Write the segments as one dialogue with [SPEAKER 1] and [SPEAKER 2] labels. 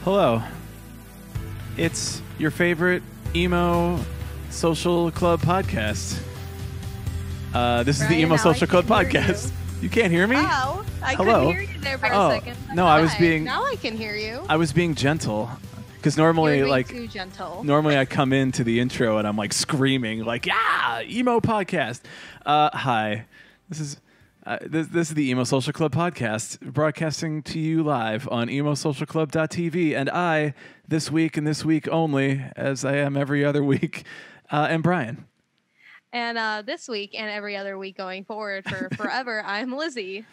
[SPEAKER 1] Hello. It's your favorite emo social club podcast. This is the Emo Social Club podcast. You can't hear me?
[SPEAKER 2] Oh, I
[SPEAKER 1] Hello?
[SPEAKER 2] couldn't hear you there for a second.
[SPEAKER 1] No, I was being.
[SPEAKER 2] Now I can hear you.
[SPEAKER 1] I was being gentle, because normally,
[SPEAKER 2] You're being
[SPEAKER 1] like,
[SPEAKER 2] too gentle.
[SPEAKER 1] normally I come into the intro and I'm like screaming, like, "Yeah, emo podcast." Hi, this is the Emo Social Club podcast, broadcasting to you live on emosocialclub.tv. And I, this week and this week only, as I am every other week, am Brian.
[SPEAKER 2] And this week and every other week going forward for forever, I'm Lizzie.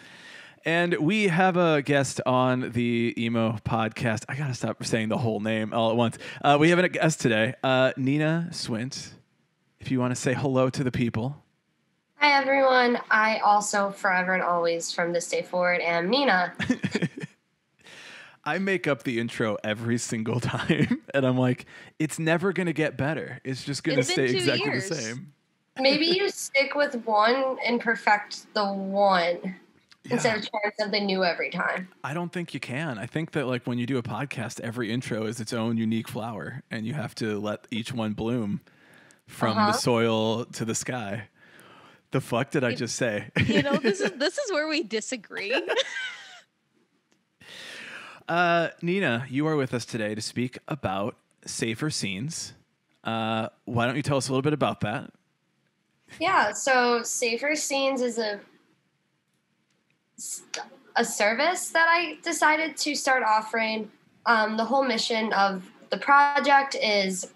[SPEAKER 1] And we have a guest on the emo podcast. I gotta stop saying the whole name all at once. We have a guest today, Nina Swint. If you want to say hello to the people.
[SPEAKER 3] Hi, everyone. I also, forever and always, from this day forward, am Nina.
[SPEAKER 1] I make up the intro every single time, and I'm like, it's never going to get better. It's just going to stay exactly the same.
[SPEAKER 3] Maybe you stick with one and perfect the one instead of trying something new every time.
[SPEAKER 1] I don't think you can. I think that, like, when you do a podcast, every intro is its own unique flower, and you have to let each one bloom from the soil to the sky. The fuck did I just say?
[SPEAKER 2] You know, this is where we disagree.
[SPEAKER 1] Nina, you are with us today to speak about Safer Scenes. Why don't you tell us a little bit about that?
[SPEAKER 3] Yeah, so Safer Scenes is a service that I decided to start offering. The whole mission of the project is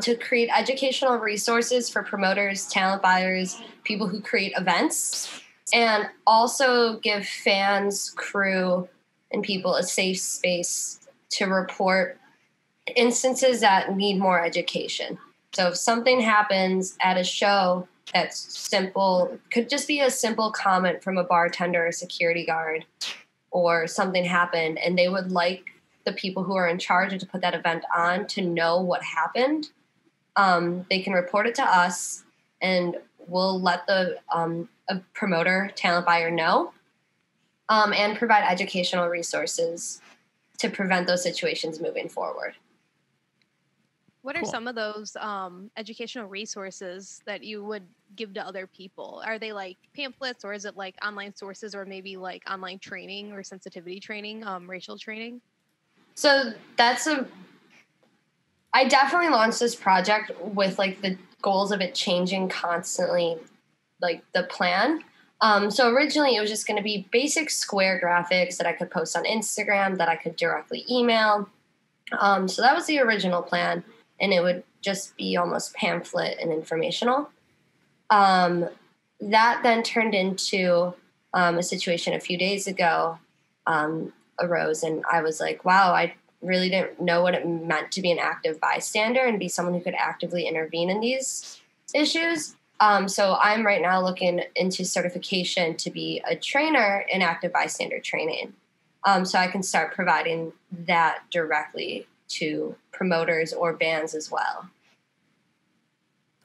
[SPEAKER 3] to create educational resources for promoters, talent buyers, people who create events, and also give fans, crew, and people a safe space to report instances that need more education. So if something happens at a show that's simple, could just be a simple comment from a bartender or security guard, or something happened and they would like the people who are in charge to put that event on to know what happened, they can report it to us and we'll let the a promoter, talent buyer know, and provide educational resources to prevent those situations moving forward.
[SPEAKER 2] What are some of those educational resources that you would give to other people? Are they like pamphlets, or is it like online sources, or maybe like online training or sensitivity training, racial training?
[SPEAKER 3] So I definitely launched this project with like the goals of it changing constantly, like the plan. So originally it was just going to be basic square graphics that I could post on Instagram, that I could directly email. So that was the original plan, and it would just be almost pamphlet and informational. That then turned into a situation a few days ago arose, and I was like, wow, I really didn't know what it meant to be an active bystander and be someone who could actively intervene in these issues. So I'm right now looking into certification to be a trainer in active bystander training. So I can start providing that directly to promoters or bands as well.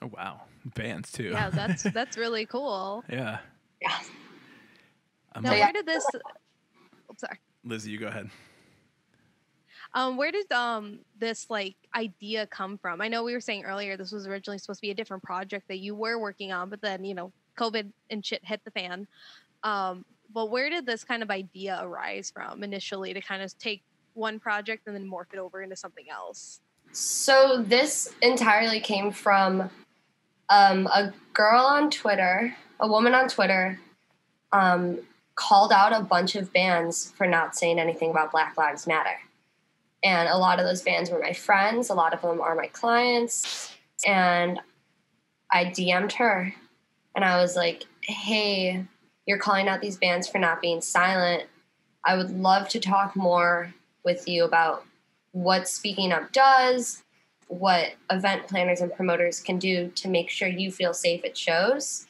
[SPEAKER 1] Oh, wow. Bands too.
[SPEAKER 2] Yeah, that's really cool.
[SPEAKER 1] Yeah.
[SPEAKER 3] Yeah.
[SPEAKER 2] Now, where did this... Oh, sorry.
[SPEAKER 1] Lizzie, you go ahead.
[SPEAKER 2] Where did this like idea come from? I know we were saying earlier this was originally supposed to be a different project that you were working on, but then, you know, COVID and shit hit the fan. But where did this kind of idea arise from initially to kind of take one project and then morph it over into something else?
[SPEAKER 3] So this entirely came from a girl on Twitter, a woman on Twitter, called out a bunch of bands for not saying anything about Black Lives Matter. And a lot of those bands were my friends. A lot of them are my clients. And I DM'd her and I was like, hey, you're calling out these bands for not being silent. I would love to talk more with you about what speaking up does, what event planners and promoters can do to make sure you feel safe at shows.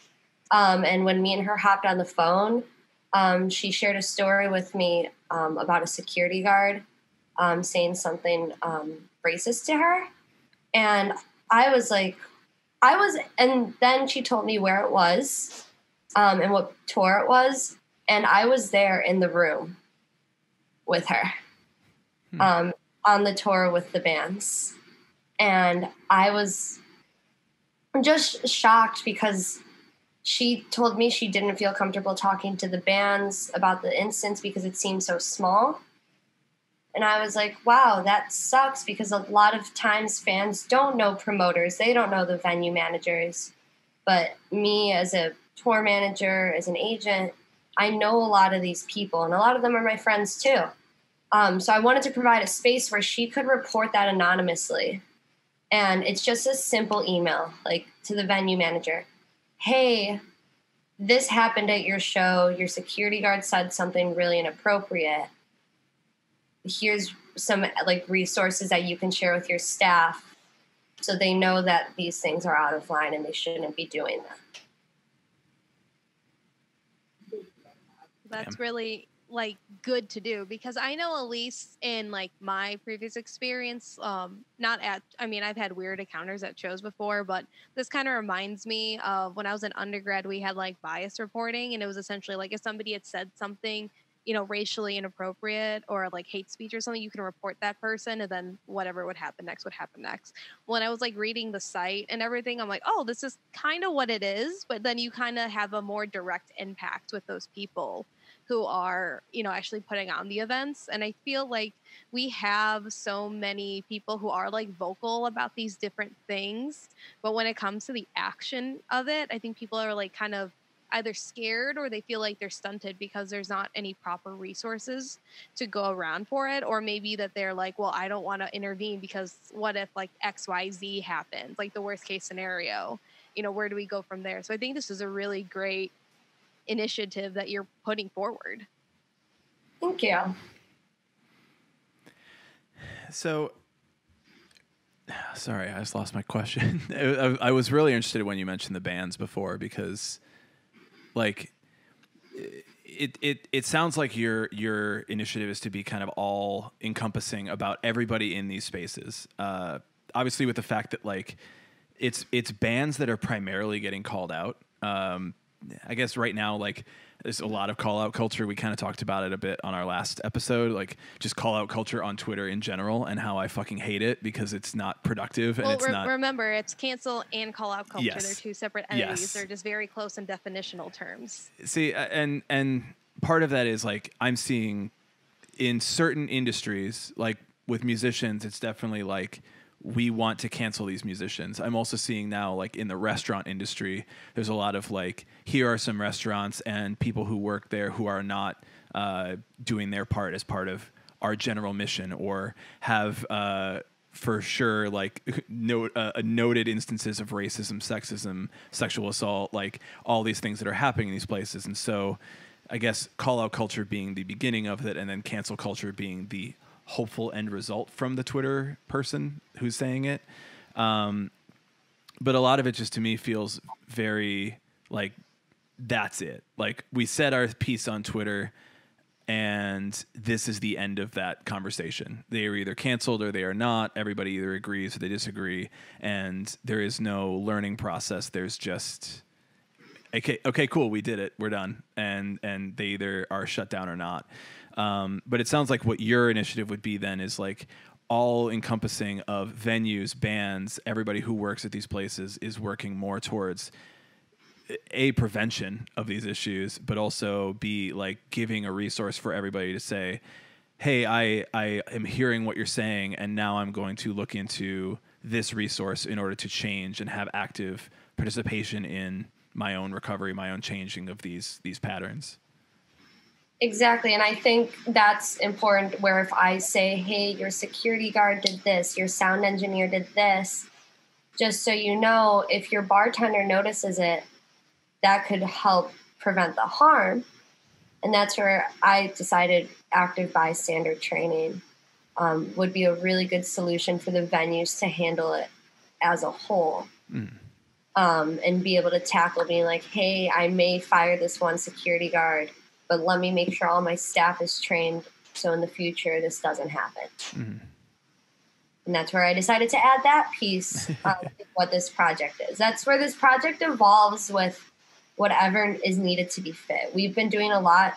[SPEAKER 3] And when me and her hopped on the phone, she shared a story with me about a security guard saying something racist to her. And and then she told me where it was and what tour it was. And I was there in the room with her on the tour with the bands. And I was just shocked because she told me she didn't feel comfortable talking to the bands about the instance because it seemed so small. And I was like, wow, that sucks, because a lot of times fans don't know promoters. They don't know the venue managers. But me as a tour manager, as an agent, I know a lot of these people, and a lot of them are my friends too. So I wanted to provide a space where she could report that anonymously. And it's just a simple email, like to the venue manager. Hey, this happened at your show. Your security guard said something really inappropriate. Here's some like resources that you can share with your staff so they know that these things are out of line and they shouldn't be doing that.
[SPEAKER 2] That's really like good to do, because I know, at least in like my previous experience, I've had weird encounters at shows before, but this kind of reminds me of when I was in undergrad. We had like bias reporting, and it was essentially like if somebody had said something, racially inappropriate or like hate speech or something, you can report that person, and then whatever would happen next would happen next. When I was like reading the site and everything, I'm like, oh, this is kind of what it is, but then you kind of have a more direct impact with those people who are, actually putting on the events. And I feel like we have so many people who are like vocal about these different things, but when it comes to the action of it, I think people are like kind of either scared or they feel like they're stunted because there's not any proper resources to go around for it. Or maybe that they're like, well, I don't want to intervene because what if like XYZ happens, like the worst case scenario, where do we go from there? So I think this is a really great initiative that you're putting forward.
[SPEAKER 3] Thank you.
[SPEAKER 1] So, sorry, I just lost my question. I was really interested when you mentioned the bands before, because like it sounds like your initiative is to be kind of all encompassing about everybody in these spaces. Obviously with the fact that like it's bands that are primarily getting called out. I guess right now, like, there's a lot of call out culture. We kind of talked about it a bit on our last episode, like just call out culture on Twitter in general and how I fucking hate it because it's not productive and it's not.
[SPEAKER 2] Remember, it's cancel and call out culture.
[SPEAKER 1] Yes.
[SPEAKER 2] They're two separate entities.
[SPEAKER 1] Yes.
[SPEAKER 2] They're just very close in definitional terms.
[SPEAKER 1] See, and part of that is like I'm seeing in certain industries, like with musicians, it's definitely like we want to cancel these musicians. I'm also seeing now, like in the restaurant industry, there's a lot of like, here are some restaurants and people who work there who are not doing their part as part of our general mission, or have for sure like noted instances of racism, sexism, sexual assault, like all these things that are happening in these places. And so I guess call out culture being the beginning of it, and then cancel culture being the hopeful end result from the Twitter person who's saying it. But a lot of it just to me feels very like that's it. Like we said our piece on Twitter and this is the end of that conversation. They are either canceled or they are not. Everybody either agrees or they disagree. And there is no learning process. There's just, okay, cool. We did it. We're done. And they either are shut down or not. But it sounds like what your initiative would be then is like all encompassing of venues, bands, everybody who works at these places is working more towards a prevention of these issues, but also be like giving a resource for everybody to say, hey, I am hearing what you're saying, and now I'm going to look into this resource in order to change and have active participation in my own recovery, my own changing of these patterns.
[SPEAKER 3] Exactly. And I think that's important, where if I say, hey, your security guard did this, your sound engineer did this, just so you know, if your bartender notices it, that could help prevent the harm. And that's where I decided active bystander training would be a really good solution for the venues to handle it as a whole. And be able to tackle being like, hey, I may fire this one security guard, but let me make sure all my staff is trained so in the future this doesn't happen. And that's where I decided to add that piece of what this project is. That's where this project evolves with whatever is needed to be fit. We've been doing a lot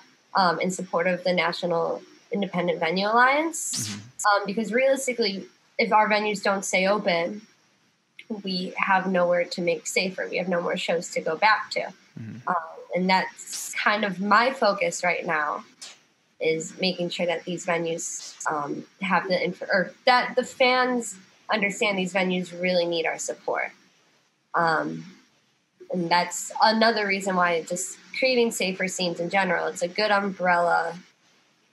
[SPEAKER 3] in support of the National Independent Venue Alliance because realistically, if our venues don't stay open, we have nowhere to make safer. We have no more shows to go back to. And that's kind of my focus right now, is making sure that these venues have or that the fans understand these venues really need our support. And that's another reason why just creating safer scenes in general, it's a good umbrella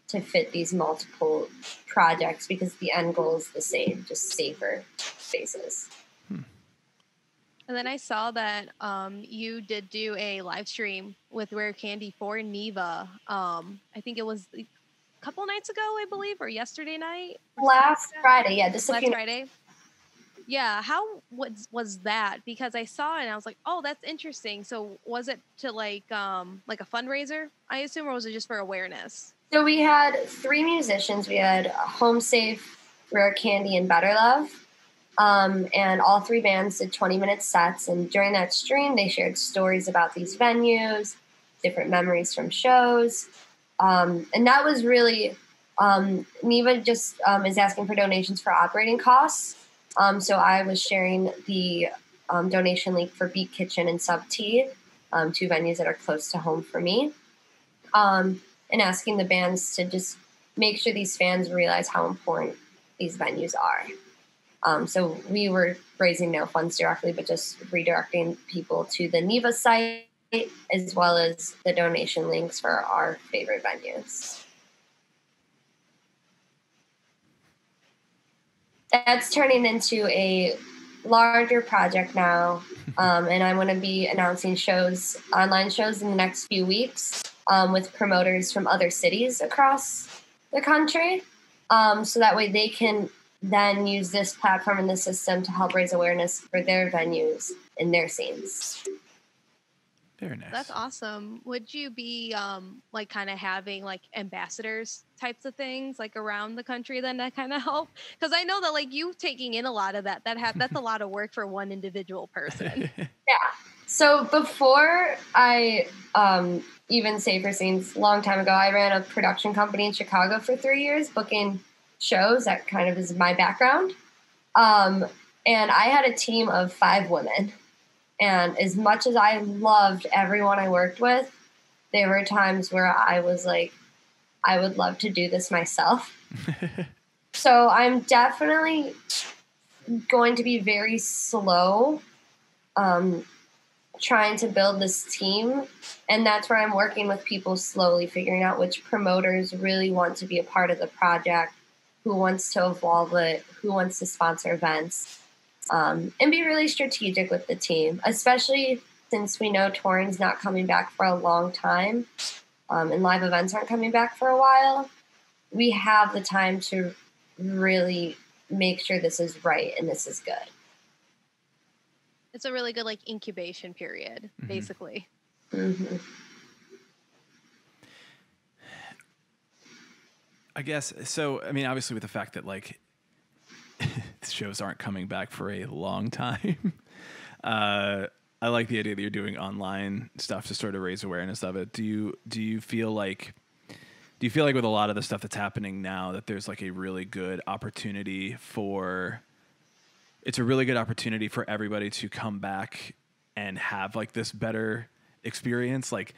[SPEAKER 3] to fit these multiple projects because the end goal is the same, just safer spaces.
[SPEAKER 2] And then I saw that you did do a live stream with Rare Candy for Neva. I think it was a couple nights ago, I believe, or yesterday night.
[SPEAKER 3] Last Friday, yeah, just
[SPEAKER 2] last Friday. Yeah, how was that? Because I saw it and I was like, oh, that's interesting. So was it to like a fundraiser, I assume, or was it just for awareness?
[SPEAKER 3] So we had 3 musicians. We had Home Safe, Rare Candy, and Better Love. And all 3 bands did 20-minute sets. And during that stream, they shared stories about these venues, different memories from shows. And that was really, Neva just is asking for donations for operating costs. So I was sharing the donation link for Beat Kitchen and Sub T, 2 venues that are close to home for me, and asking the bands to just make sure these fans realize how important these venues are. So we were raising no funds directly, but just redirecting people to the Neva site as well as the donation links for our favorite venues. That's turning into a larger project now, and I'm going to be announcing online shows in the next few weeks with promoters from other cities across the country, so that way they can then use this platform and the system to help raise awareness for their venues and their scenes.
[SPEAKER 1] Very nice.
[SPEAKER 2] That's awesome. Would you be like kind of having like ambassadors types of things like around the country then to kind of help? Because I know that like you taking in a lot of that's a lot of work for one individual person.
[SPEAKER 3] Yeah. So before I even Safer Scenes, a long time ago, I ran a production company in Chicago for 3 years, booking shows. That kind of is my background. And I had a team of 5 women. And as much as I loved everyone I worked with, there were times where I was like, I would love to do this myself. So I'm definitely going to be very slow trying to build this team. And that's where I'm working with people slowly, figuring out which promoters really want to be a part of the project, who wants to evolve it, who wants to sponsor events. And be really strategic with the team, especially since we know touring's not coming back for a long time, and live events aren't coming back for a while. We have the time to really make sure this is right and this is good.
[SPEAKER 2] It's a really good like incubation period, basically.
[SPEAKER 3] Mm-hmm.
[SPEAKER 1] I guess so. I mean, obviously, with the fact that like shows aren't coming back for a long time, I like the idea that you're doing online stuff to sort of raise awareness of it. Do you feel like with a lot of the stuff that's happening now that there's like a really good opportunity for everybody to come back and have like this better experience? Like,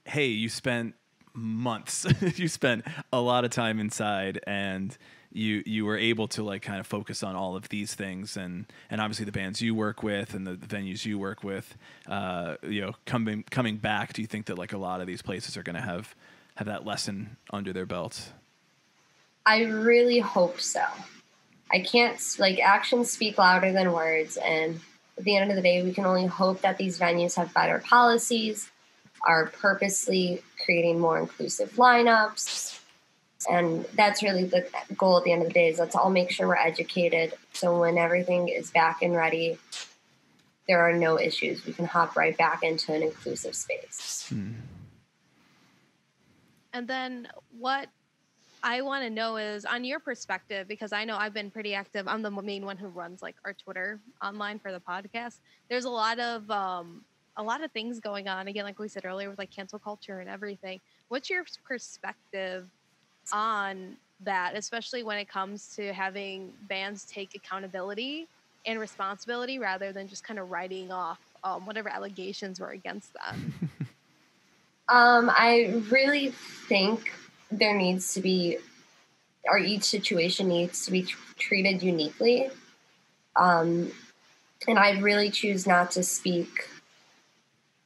[SPEAKER 1] hey, you spent months, you spent a lot of time inside, and you were able to like kind of focus on all of these things, and obviously the bands you work with and the venues you work with, coming back. Do you think that like a lot of these places are going to have that lesson under their belts?
[SPEAKER 3] I really hope so. I can't, like, actions speak louder than words, and at the end of the day, we can only hope that these venues have better policies, are purposely creating more inclusive lineups, And that's really the goal at the end of the day, is let's all make sure we're educated. So when everything is back and ready, there are no issues. We can hop right back into an inclusive space.
[SPEAKER 2] And then what I want to know is, on your perspective, because I know I've been pretty active. I'm the main one who runs like our Twitter online for the podcast. There's a lot of things going on. Again, like we said earlier, with like cancel culture and everything. What's your perspective on that, especially when it comes to having bands take accountability and responsibility rather than just kind of writing off whatever allegations were against them?
[SPEAKER 3] I really think there needs to be, or each situation needs to be treated uniquely. And I really choose not to speak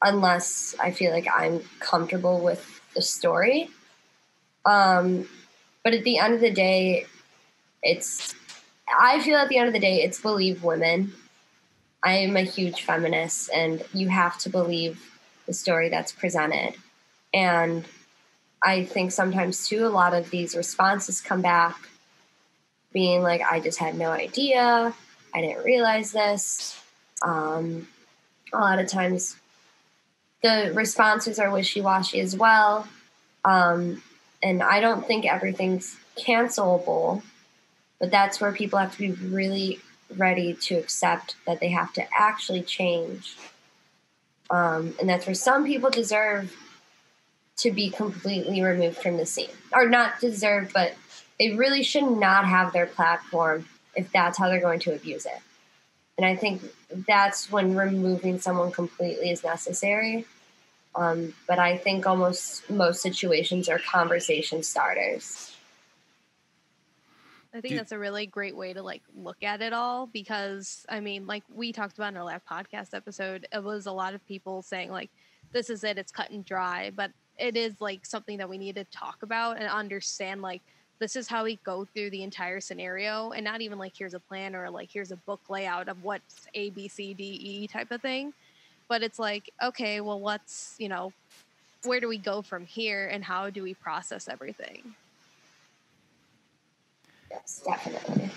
[SPEAKER 3] unless I feel like I'm comfortable with the story. But at the end of the day, I feel at the end of the day, it's believe women. I am a huge feminist, and you have to believe the story that's presented. And I think sometimes, too, a lot of these responses come back being like, I just had no idea. I didn't realize this. A lot of times the responses are wishy-washy as well. And I don't think everything's cancelable, but that's where people have to be really ready to accept that they have to actually change. And that's where some people deserve to be completely removed from the scene. Or not deserve, but they really should not have their platform if that's how they're going to abuse it. And I think that's when removing someone completely is necessary. But I think almost most situations are conversation starters.
[SPEAKER 2] I think that's a really great way to like look at it all, because I mean, like we talked about in our last podcast episode, it was a lot of people saying like, this is it, it's cut and dry, but it is like something that we need to talk about and understand, like, this is how we go through the entire scenario, and not even like here's a plan or like here's a book layout of what's A, B, C, D, E type of thing. But it's like, okay, well, let's, where do we go from here and how do we process everything?
[SPEAKER 3] Yes, definitely.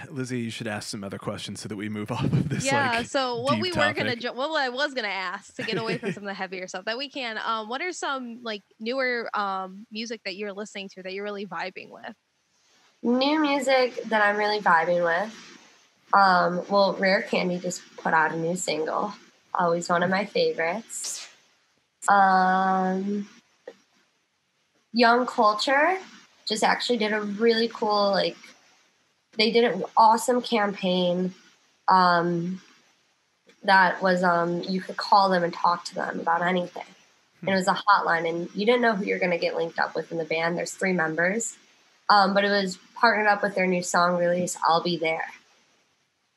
[SPEAKER 1] Lizzie, you should ask some other questions so that we move off of this.
[SPEAKER 2] Yeah. So what we were gonna, what I was gonna ask to get away from some of the heavier stuff that we can. What are some like newer music that you're listening to that you're really vibing with?
[SPEAKER 3] New music that I'm really vibing with. Well, Rare Candy just put out a new single. Always one of my favorites. Young Culture just actually did a really cool, like, they did an awesome campaign that was, you could call them and talk to them about anything. And it was a hotline, and you didn't know who you're going to get linked up with in the band. There's 3 members. But it was partnered up with their new song release, I'll Be There.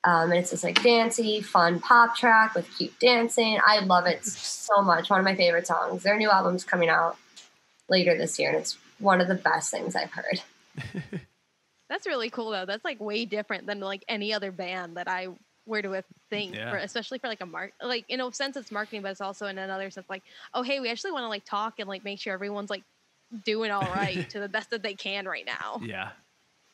[SPEAKER 3] And it's this like dancey, fun pop track with cute dancing. I love it so much. One of my favorite songs. Their new album's coming out later this year, and it's one of the best things I've heard.
[SPEAKER 2] That's really cool, though. That's like way different than like any other band that I were to think, especially for like a like, in a sense it's marketing, but it's also in another sense like, oh, hey, we actually want to like talk and like make sure everyone's like doing all right to the best that they can right now.
[SPEAKER 1] Yeah.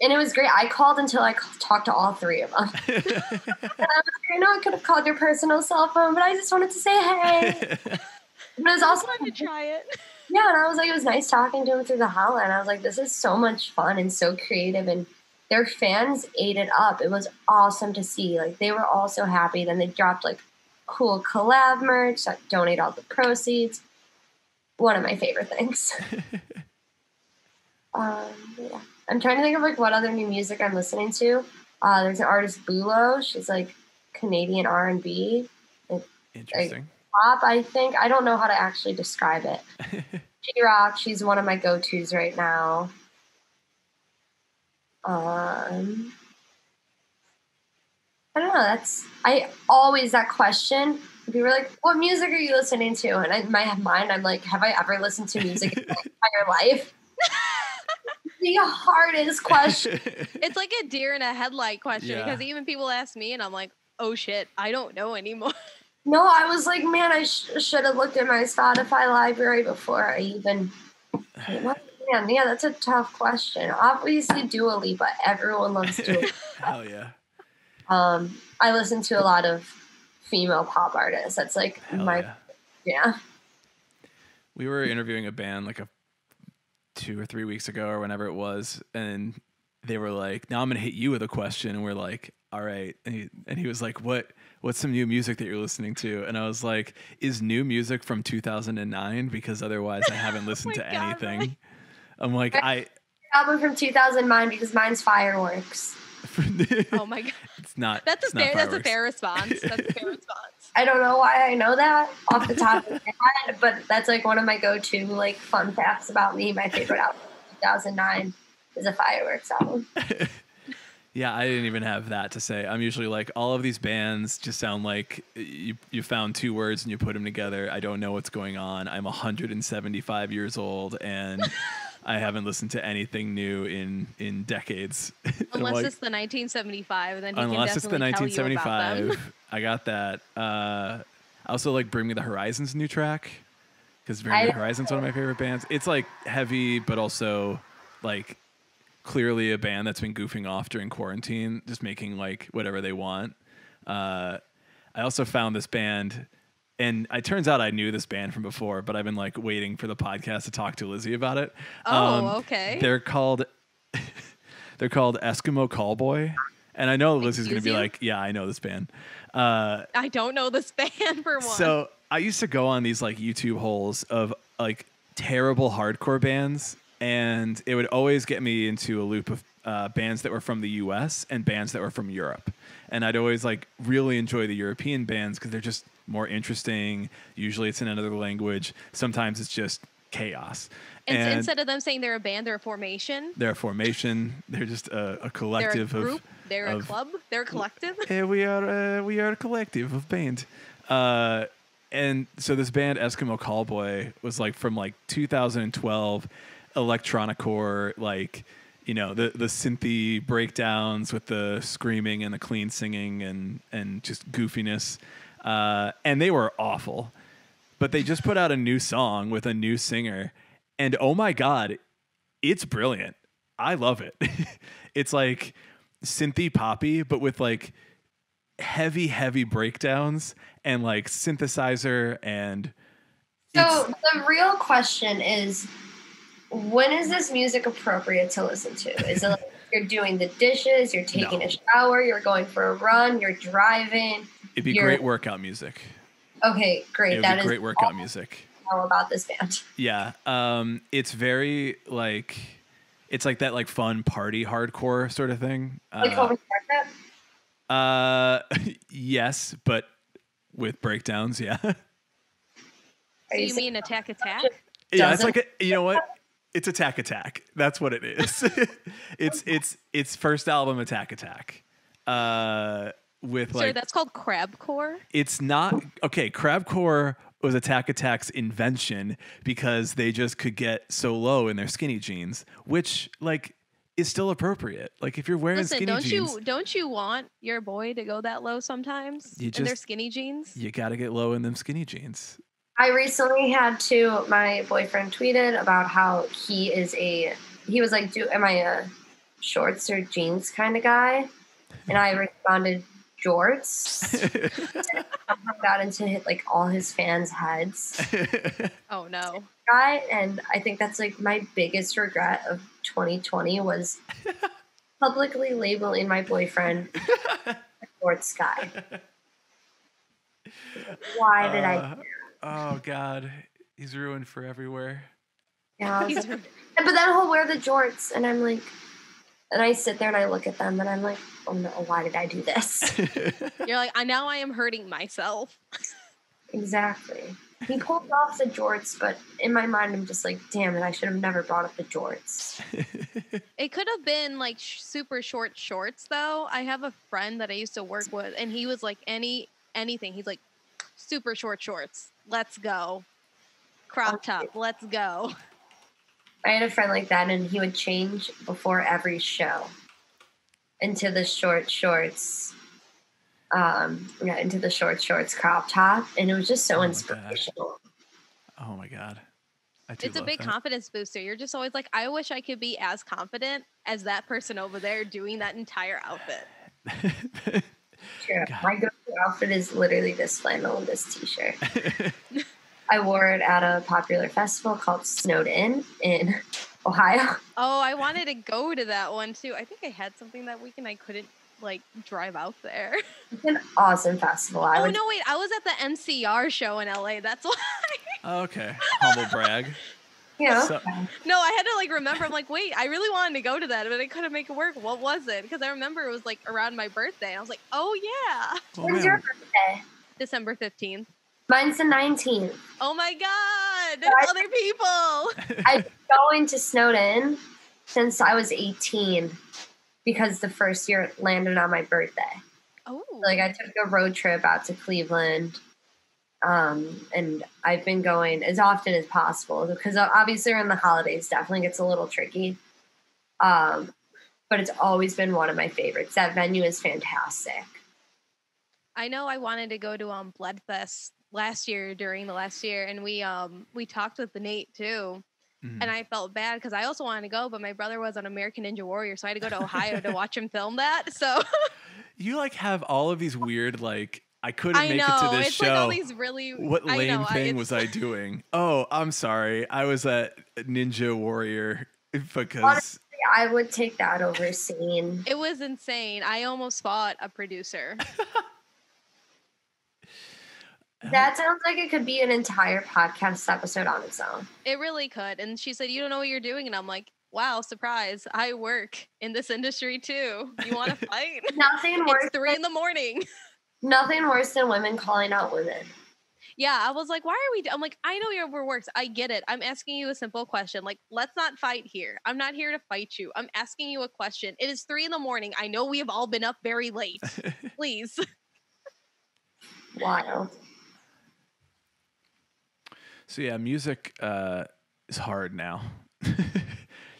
[SPEAKER 3] And it was great. I called until I talked to all 3 of them. And I was like, I know I could have called your personal cell phone, but I just wanted to say hey. But it was also
[SPEAKER 2] fun to try it.
[SPEAKER 3] Yeah, and I was like, it was nice talking to him through the hotline. I was like, this is so much fun and so creative, and their fans ate it up. It was awesome to see. Like, they were all so happy. Then they dropped like cool collab merch that donate all the proceeds. One of my favorite things. Yeah. I'm trying to think of like what other new music I'm listening to. There's an artist, Bulo. She's like Canadian R&B.
[SPEAKER 1] Interesting.
[SPEAKER 3] Like, pop, I think. I don't know how to actually describe it. She-Rock, she's one of my go-tos right now. I don't know. I always, that question, people were like, what music are you listening to? And in my mind, I'm like, have I ever listened to music in my entire life? The hardest question.
[SPEAKER 2] It's like a deer in a headlight question, because even people ask me and I'm like, oh shit, I don't know anymore.
[SPEAKER 3] No, I was like, man, I should have looked at my Spotify library before I even Favorite band? Yeah, that's a tough question. Obviously, Dua Lipa. Everyone loves Dua Lipa.
[SPEAKER 1] Hell yeah.
[SPEAKER 3] I listen to a lot of female pop artists. That's like
[SPEAKER 1] Hell
[SPEAKER 3] my
[SPEAKER 1] yeah.
[SPEAKER 3] yeah.
[SPEAKER 1] We were interviewing a band like 2 or 3 weeks ago or whenever it was, and they were like, "Now I'm gonna hit you with a question," and we're like, "All right." And he was like, "What's some new music that you're listening to?" And I was like, "Is new music from 2009? Because otherwise, I haven't listened to anything."
[SPEAKER 2] Really?
[SPEAKER 1] I'm like,
[SPEAKER 3] Album from 2009 because mine's Fireworks.
[SPEAKER 2] Oh my god,
[SPEAKER 1] it's not.
[SPEAKER 2] that's
[SPEAKER 1] it's
[SPEAKER 2] a
[SPEAKER 1] not
[SPEAKER 2] fair. That's a
[SPEAKER 1] fireworks.
[SPEAKER 2] fair response. That's a fair response.
[SPEAKER 3] I don't know why I know that off the top of my head, but that's like one of my go-to like fun facts about me. My favorite album from 2009 is a Fireworks album.
[SPEAKER 1] Yeah, I didn't even have that to say. I'm usually like, all of these bands just sound like you found 2 words and you put them together. I don't know what's going on. I'm 175 years old and I haven't listened to anything new in decades.
[SPEAKER 2] Unless
[SPEAKER 1] like,
[SPEAKER 2] it's the 1975, then he
[SPEAKER 1] unless
[SPEAKER 2] can
[SPEAKER 1] it's the
[SPEAKER 2] definitely tell you about them.
[SPEAKER 1] 1975, I got that. I also like Bring Me the Horizon's new track because Bring Me the Horizon's one of my favorite bands. It's like heavy, but also like clearly a band that's been goofing off during quarantine, just making like whatever they want. I also found this band, and it turns out I knew this band from before, but I've been like waiting for the podcast to talk to Lizzie about it.
[SPEAKER 2] Oh, okay.
[SPEAKER 1] They're called Eskimo Callboy, and I know Lizzie's going to be like, "Yeah, I know this band."
[SPEAKER 2] I don't know this band for one.
[SPEAKER 1] So I used to go on these like YouTube holes of like terrible hardcore bands, and it would always get me into a loop of bands that were from the US and bands that were from Europe. And I'd always like really enjoy the European bands because they're just more interesting. Usually it's in another language. Sometimes it's just chaos.
[SPEAKER 2] And instead of them saying they're a band, they're a formation.
[SPEAKER 1] They're a formation. They're just a collective
[SPEAKER 2] They're a group.
[SPEAKER 1] of...
[SPEAKER 2] They're a club. They're a collective.
[SPEAKER 1] We are a collective of band. And so this band Eskimo Callboy was like from like 2012, electronicore, like, you know, the synthy breakdowns with the screaming and the clean singing and just goofiness. And they were awful. But they just put out a new song with a new singer. And oh my God, it's brilliant. I love it. It's like synthy poppy, but with like heavy breakdowns and like synthesizer. And
[SPEAKER 3] so the real question is, when is this music appropriate to listen to? Is it like you're doing the dishes, you're taking a shower, you're going for a run, you're driving?
[SPEAKER 1] It'd be great workout music.
[SPEAKER 3] Okay, great.
[SPEAKER 1] That is great workout music.
[SPEAKER 3] I know about this band.
[SPEAKER 1] Yeah. It's very like, it's like that like fun party hardcore sort of thing.
[SPEAKER 3] Like Home
[SPEAKER 1] yes, but with breakdowns, yeah.
[SPEAKER 2] So you mean Attack?
[SPEAKER 1] Yeah, it's like you know what? It's Attack. That's what it is. it's first album Attack. With like,
[SPEAKER 2] sir, that's called crabcore.
[SPEAKER 1] It's not okay. Crabcore was Attack Attack's invention because they just could get so low in their skinny jeans, which like is still appropriate. Like if you're wearing skinny jeans,
[SPEAKER 2] don't you want your boy to go that low sometimes in their skinny jeans? You
[SPEAKER 1] got to get low in them skinny jeans.
[SPEAKER 3] I recently had my boyfriend tweeted about how he was like, am I a shorts or jeans kind of guy? And I responded, jorts. I got into hit like all his fans' heads.
[SPEAKER 2] Oh no.
[SPEAKER 3] Guy, and I think that's like my biggest regret of 2020 was publicly labeling my boyfriend a shorts guy. Why did I do that?
[SPEAKER 1] Oh God, he's ruined for everywhere.
[SPEAKER 3] Yeah, but then he'll wear the jorts, and I'm like, and I sit there and I look at them, and I'm like, oh no, why did I do this?
[SPEAKER 2] You're like, now I am hurting myself.
[SPEAKER 3] Exactly. He pulled off the jorts, but in my mind, I'm just like, damn it, I should have never brought up the jorts.
[SPEAKER 2] It could have been like super short shorts, though. I have a friend that I used to work with, and he was like, anything. He's like, super short shorts. Let's go. Crop top. Let's go.
[SPEAKER 3] I had a friend like that, and he would change before every show into the short shorts. Into the short shorts crop top, and it was just so inspirational.
[SPEAKER 1] Oh my God. I do
[SPEAKER 2] It's a
[SPEAKER 1] love
[SPEAKER 2] big
[SPEAKER 1] that.
[SPEAKER 2] confidence booster. You're just always like, I wish I could be as confident as that person over there doing that entire outfit.
[SPEAKER 3] True.
[SPEAKER 1] God.
[SPEAKER 3] My go-to outfit is literally this flannel and this t-shirt. I wore it at a popular festival called Snowed in Ohio.
[SPEAKER 2] Oh, I wanted to go to that one too. I think I had something that weekend. I couldn't like drive out there.
[SPEAKER 3] It's an awesome festival.
[SPEAKER 2] No, wait. I was at the NCR show in LA. That's why.
[SPEAKER 1] Okay, humble brag.
[SPEAKER 3] You know,
[SPEAKER 1] So-
[SPEAKER 2] No, I had to like remember. I'm like, wait, I really wanted to go to that, but I couldn't make it work. What was it? Because I remember it was like around my birthday. I was like, oh yeah,
[SPEAKER 1] Well,
[SPEAKER 3] when's
[SPEAKER 1] man,
[SPEAKER 3] your birthday?
[SPEAKER 2] December 15th.
[SPEAKER 3] Mine's the 19th.
[SPEAKER 2] Oh my God, there's
[SPEAKER 3] I-
[SPEAKER 2] other people.
[SPEAKER 3] I've been going to Snowden since I was 18 because the first year it landed on my birthday.
[SPEAKER 2] Oh,
[SPEAKER 3] Like I took a road trip out to Cleveland. And I've been going as often as possible because obviously around the holidays definitely gets a little tricky. But it's always been one of my favorites. That venue is fantastic.
[SPEAKER 2] I know I wanted to go to Bloodfest during the last year, and we talked with the Nate too.
[SPEAKER 1] Mhm.
[SPEAKER 2] And I felt bad because I also wanted to go, but my brother was on American Ninja Warrior, so I had to go to Ohio to watch him film that. So
[SPEAKER 1] You like have all of these weird like I couldn't
[SPEAKER 2] I
[SPEAKER 1] make
[SPEAKER 2] know
[SPEAKER 1] it to this
[SPEAKER 2] it's
[SPEAKER 1] show.
[SPEAKER 2] like all these really
[SPEAKER 1] What
[SPEAKER 2] I
[SPEAKER 1] lame
[SPEAKER 2] know,
[SPEAKER 1] thing
[SPEAKER 2] it's-
[SPEAKER 1] was I doing? Oh, I'm sorry. I was at Ninja Warrior because
[SPEAKER 3] Honestly, I would take that over seeing.
[SPEAKER 2] It was insane. I almost fought a producer.
[SPEAKER 3] That sounds like it could be an entire podcast episode on its own.
[SPEAKER 2] It really could. And she said, "You don't know what you're doing," and I'm like, "Wow, surprise! I work in this industry too. You want to fight?"
[SPEAKER 3] Nothing worse.
[SPEAKER 2] It's 3 a.m.
[SPEAKER 3] Nothing worse than women calling out women.
[SPEAKER 2] Yeah, I was like, why are we? I'm like, I know your works. I get it. I'm asking you a simple question. Like, let's not fight here. I'm not here to fight you. I'm asking you a question. It is 3 a.m. I know we have all been up very late. Please.
[SPEAKER 3] Wild.
[SPEAKER 1] so yeah, music is hard now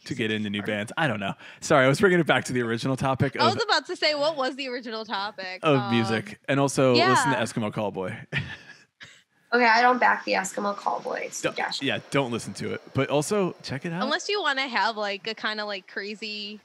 [SPEAKER 1] to get into new bands. I don't know. Sorry, I was bringing it back to the original topic
[SPEAKER 2] I
[SPEAKER 1] of,
[SPEAKER 2] was about to say, what was the original topic
[SPEAKER 1] of music, and also
[SPEAKER 2] yeah.
[SPEAKER 1] listen to Eskimo Callboy.
[SPEAKER 3] Okay, I don't back the Eskimo Callboy
[SPEAKER 1] Don't-
[SPEAKER 3] suggestion.
[SPEAKER 1] yeah, don't listen to it, but also check it out.
[SPEAKER 2] Unless you want to have like a kind of like crazy,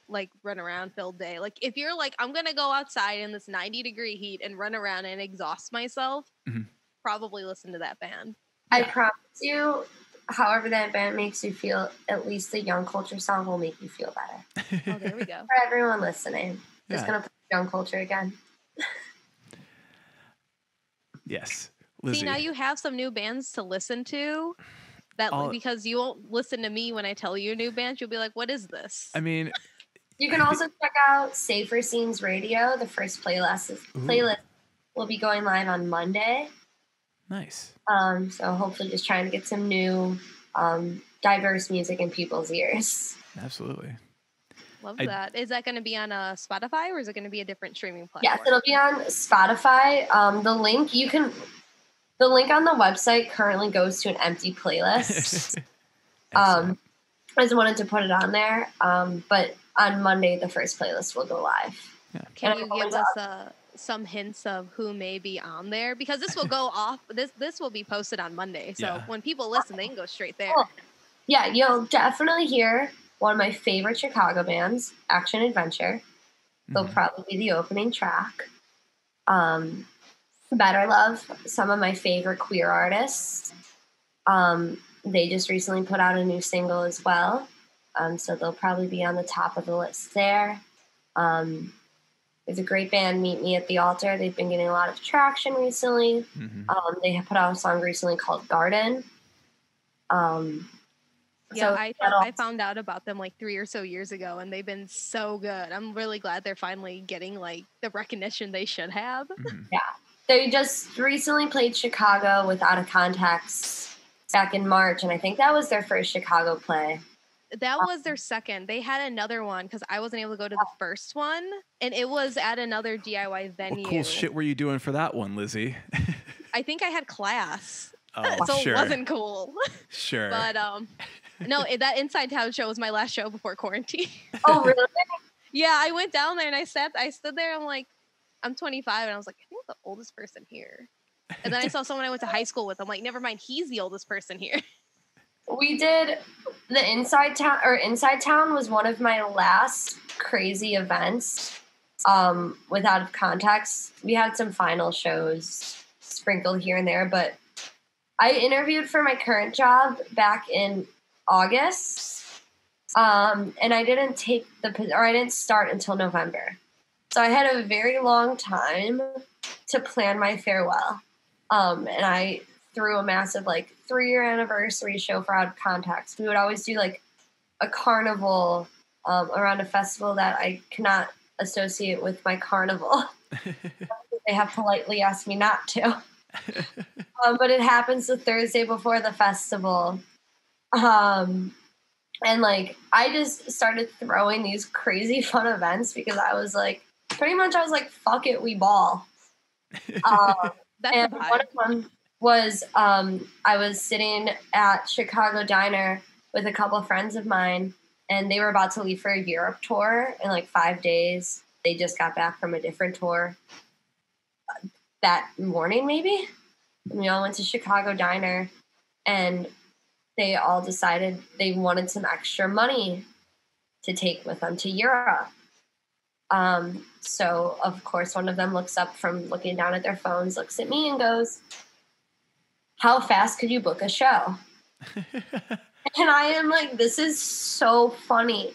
[SPEAKER 2] like run around filled day. Like if you're like, I'm gonna go outside in this 90-degree heat and run around and exhaust myself,
[SPEAKER 1] Mhm.
[SPEAKER 2] probably listen to that band.
[SPEAKER 3] I promise you, however that band makes you feel, at least the Young Culture song will make you feel better.
[SPEAKER 2] Oh, there we go.
[SPEAKER 3] For everyone listening, just
[SPEAKER 1] Yeah.
[SPEAKER 3] gonna put Young Culture again.
[SPEAKER 1] Yes, Lizzie.
[SPEAKER 2] See, now you have some new bands to listen to. That
[SPEAKER 1] All-
[SPEAKER 2] because you won't listen to me when I tell you a new band, you'll be like, "What is this?"
[SPEAKER 1] I mean,
[SPEAKER 3] You can also check out Safer Scenes Radio. The first playlist will be going live on Monday.
[SPEAKER 1] nice.
[SPEAKER 3] So hopefully just trying to get some new diverse music in people's ears.
[SPEAKER 1] Absolutely.
[SPEAKER 2] Love
[SPEAKER 1] I-
[SPEAKER 2] that. Is that going to be on Spotify or is it going to be a different streaming platform?
[SPEAKER 3] Yes, it'll be on Spotify. The link on the website currently goes to an empty playlist.
[SPEAKER 1] Excellent.
[SPEAKER 3] I just wanted to put it on there. But on Monday, the first playlist will go live.
[SPEAKER 2] Can
[SPEAKER 3] and
[SPEAKER 2] you
[SPEAKER 3] I'm
[SPEAKER 2] give
[SPEAKER 3] going
[SPEAKER 2] us some hints of who may be on there? Because this will go off. This will be posted on Monday, so
[SPEAKER 1] Yeah.
[SPEAKER 2] when people listen, they can go straight there.
[SPEAKER 3] Cool. Yeah, you'll definitely hear one of my favorite Chicago bands, Action Adventure. They'll
[SPEAKER 1] Mhm.
[SPEAKER 3] probably be the opening track. Better Love, some of my favorite queer artists. They just recently put out a new single as well. So they'll probably be on the top of the list there. There's a great band, Meet Me at the Altar. They've been getting a lot of traction recently.
[SPEAKER 1] Mhm.
[SPEAKER 3] They have put out a song recently called Garden.
[SPEAKER 2] Yeah,
[SPEAKER 3] So that'll-
[SPEAKER 2] I found out about them like 3 or so years ago, and they've been so good. I'm really glad they're finally getting like the recognition they should have.
[SPEAKER 1] Mhm.
[SPEAKER 3] They just recently played Chicago with Out of Context back in March, and I think that was their first Chicago play.
[SPEAKER 2] That was their second. They had another one because I wasn't able to go to the first one, and it was at another DIY venue.
[SPEAKER 1] What cool shit were you doing for that one, Lizzie?
[SPEAKER 2] I think I had class,
[SPEAKER 1] Oh,
[SPEAKER 2] so
[SPEAKER 1] sure.
[SPEAKER 2] it wasn't cool.
[SPEAKER 1] Sure.
[SPEAKER 2] But no, that Inside Town show was my last show before quarantine.
[SPEAKER 3] Oh, really?
[SPEAKER 2] Yeah, I went down there and I stood there. I'm like, I'm 25, and I was like, I think I'm the oldest person here. And then I saw someone I went to high school with. I'm like, never mind, he's the oldest person here.
[SPEAKER 3] we did the Inside Town was one of my last crazy events. With Out of Context, we had some final shows sprinkled here and there, but I interviewed for my current job back in August, and I didn't I didn't start until November. So I had a very long time to plan my farewell. And I threw a massive 3-year anniversary show for Out of Context. We would always do like a carnival around a festival that I cannot associate with my carnival. They have politely asked me not to. But it happens the Thursday before the festival. And I just started throwing these crazy fun events because I was like, fuck it, we ball.
[SPEAKER 2] That's
[SPEAKER 3] one of them was I was sitting at Chicago Diner with a couple of friends of mine, and they were about to leave for a Europe tour in 5 days. They just got back from a different tour that morning, maybe. And we all went to Chicago Diner, and they all decided they wanted some extra money to take with them to Europe. So, of course, one of them looks up from looking down at their phones, looks at me and goes, "How fast could you book a show?" And I am like, this is so funny.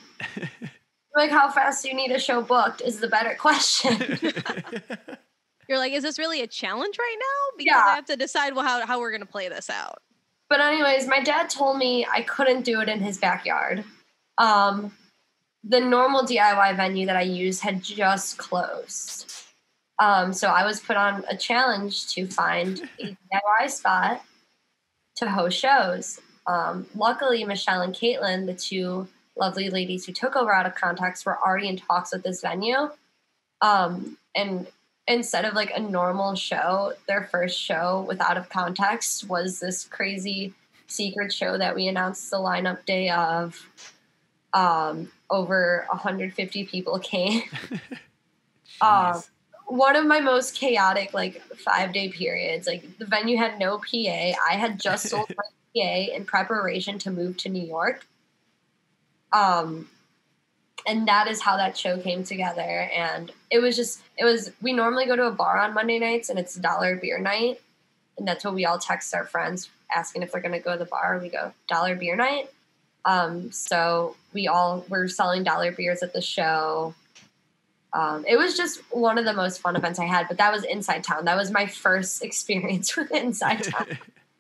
[SPEAKER 3] Like, how fast do you need a show booked is the better question.
[SPEAKER 2] You're like, is this really a challenge right now? Because I have to decide how we're going to play this out.
[SPEAKER 3] But anyways, my dad told me I couldn't do it in his backyard. The normal DIY venue that I use had just closed. So I was put on a challenge to find a DIY spot to host shows. Luckily, Michelle and Caitlin, the two lovely ladies who took over Out of Context, were already in talks with this venue. And instead of a normal show, their first show with Out of Context was this crazy secret show that we announced the lineup day of. Over 150 people came. One of my most chaotic 5-day periods. The venue had no PA. I had just sold my PA in preparation to move to New York. And that is how that show came together. And we normally go to a bar on Monday nights, and it's $1 beer night. And that's what we all text our friends asking if they're going to go to the bar. We go $1 beer night. So we all were selling $1 beers at the show. It was just one of the most fun events I had, but that was Inside Town. That was my first experience with Inside Town,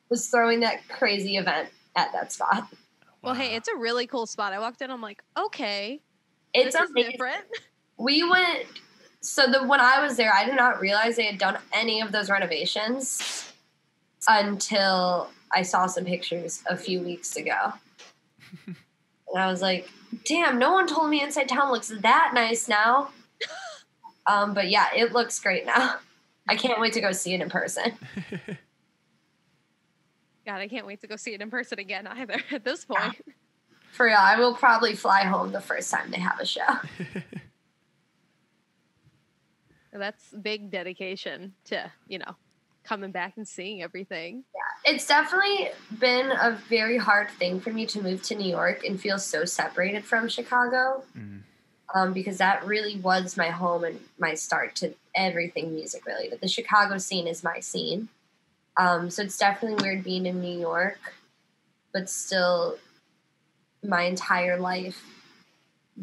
[SPEAKER 3] was throwing that crazy event at that spot.
[SPEAKER 2] Well, hey, it's a really cool spot. I walked in, I'm like, okay,
[SPEAKER 3] it's
[SPEAKER 2] this is different.
[SPEAKER 3] We went, when I was there, I did not realize they had done any of those renovations until I saw some pictures a few weeks ago. And I was like, damn, no one told me Inside Town looks that nice now. But yeah, it looks great now. I can't wait to go see it in person.
[SPEAKER 2] God, I can't wait to go see it in person again either at this point.
[SPEAKER 3] Yeah. For real, I will probably fly home the first time they have a show.
[SPEAKER 2] That's big dedication to, coming back and seeing everything.
[SPEAKER 3] Yeah, it's definitely been a very hard thing for me to move to New York and feel so separated from Chicago. Because that really was my home and my start to everything music related. The Chicago scene is my scene. So it's definitely weird being in New York, but still my entire life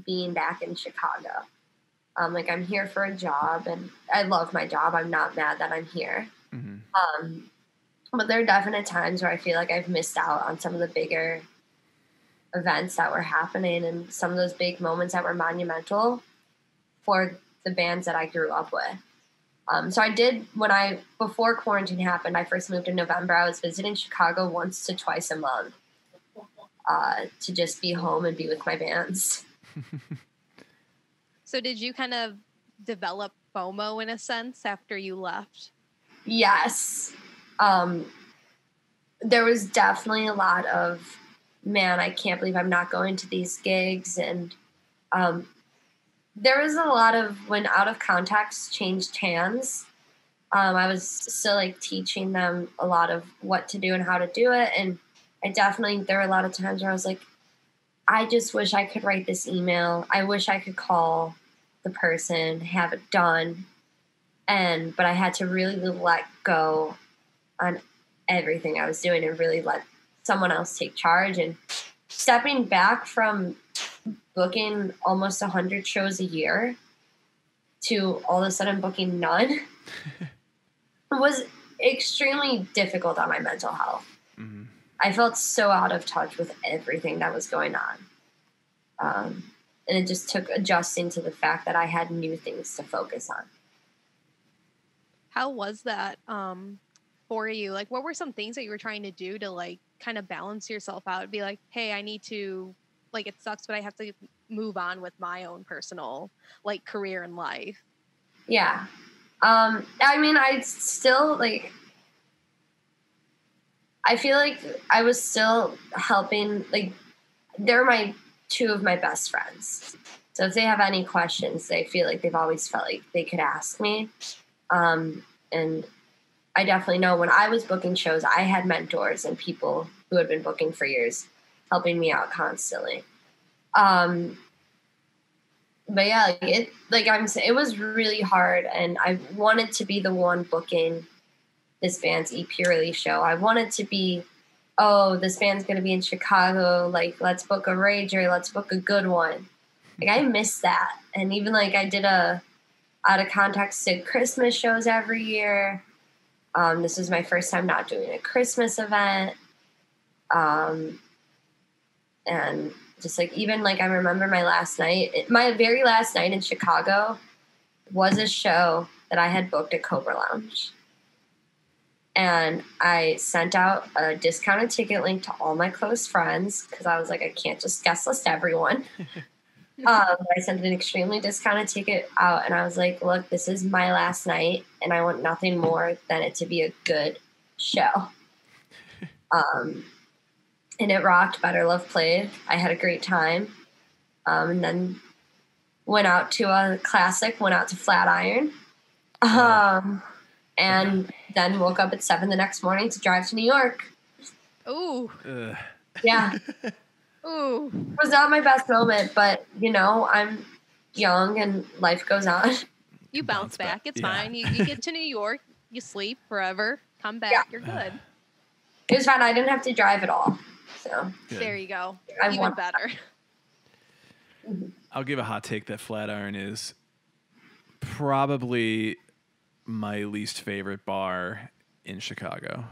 [SPEAKER 3] being back in Chicago. I'm here for a job, and I love my job. I'm not mad that I'm here. Mm-hmm. But there are definite times where I feel like I've missed out on some of the bigger events that were happening and some of those big moments that were monumental for the bands that I grew up with. So I did, before quarantine happened, I first moved in November. I was visiting Chicago once to twice a month to just be home and be with my bands.
[SPEAKER 2] So did you kind of develop FOMO in a sense after you left?
[SPEAKER 3] Yes. There was definitely a lot of, man, I can't believe I'm not going to these gigs. And there was a lot of, when Out of Context changed hands, I was still teaching them a lot of what to do and how to do it. And there were a lot of times where I was like, I just wish I could write this email. I wish I could call the person, have it done. But I had to really let go on everything I was doing and really let someone else take charge. And stepping back from booking almost 100 shows a year to all of a sudden booking none was extremely difficult on my mental health. Mm-hmm. I felt so out of touch with everything that was going on. And it just took adjusting to the fact that I had new things to focus on.
[SPEAKER 2] How was that for you? Like, what were some things that you were trying to do to, like, kind of balance yourself out? Be like, hey, I need to, like, it sucks, but I have to move on with my own personal, like, career and life.
[SPEAKER 3] Yeah. I mean, I still, like, I feel like I was still helping, like, they're two of my best friends. So if they have any questions, they feel like they've always felt like they could ask me. And I definitely know when I was booking shows, I had mentors and people who had been booking for years helping me out constantly. But yeah, it was really hard, and I wanted to be the one booking this band's EP release show. I wanted to be, this band's going to be in Chicago. Like, let's book a rager. Let's book a good one. Like, I missed that. And even, like, I did out of context did Christmas shows every year. This is my first time not doing a Christmas event. And just, like, even, like, I remember my very last night in Chicago was a show that I had booked at Cobra Lounge. And I sent out a discounted ticket link to all my close friends because I was like, I can't just guest list everyone. I sent an extremely discounted ticket out, and I was like, look, this is my last night, and I want nothing more than it to be a good show. And it rocked. Better Love played. I had a great time. And then went out to a classic, went out to Flatiron. And then woke up at 7 the next morning to drive to New York.
[SPEAKER 2] Ooh.
[SPEAKER 3] Yeah.
[SPEAKER 2] Ooh.
[SPEAKER 3] It was not my best moment, but, I'm young and life goes on.
[SPEAKER 2] You bounce back. It's fine. You get to New York, you sleep forever, come back, you're good.
[SPEAKER 3] It was fine. I didn't have to drive at all. So
[SPEAKER 2] good. There you go. Even better.
[SPEAKER 1] I'll give a hot take that Flatiron is probably my least favorite bar in Chicago.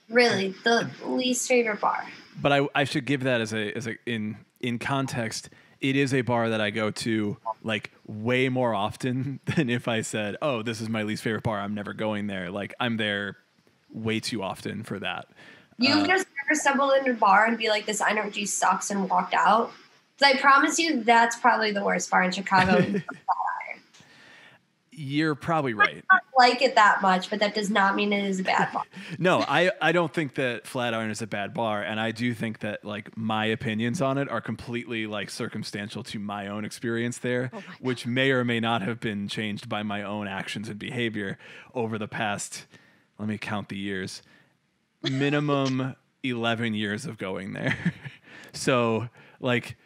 [SPEAKER 3] Really? The least favorite bar?
[SPEAKER 1] But I should give that as a in context. It is a bar that I go to like way more often than if I said, "Oh, this is my least favorite bar. I'm never going there." Like, I'm there way too often for that.
[SPEAKER 3] You've just never stumbled into a bar and be like, "This energy sucks," and walked out. Because I promise you, that's probably the worst bar in Chicago.
[SPEAKER 1] You're probably right.
[SPEAKER 3] I don't like it that much, but that does not mean it is a bad bar.
[SPEAKER 1] No, I don't think that Flatiron is a bad bar, and I do think that, like, my opinions on it are completely, like, circumstantial to my own experience there, which may or may not have been changed by my own actions and behavior over the past, let me count the years, minimum 11 years of going there. So, like,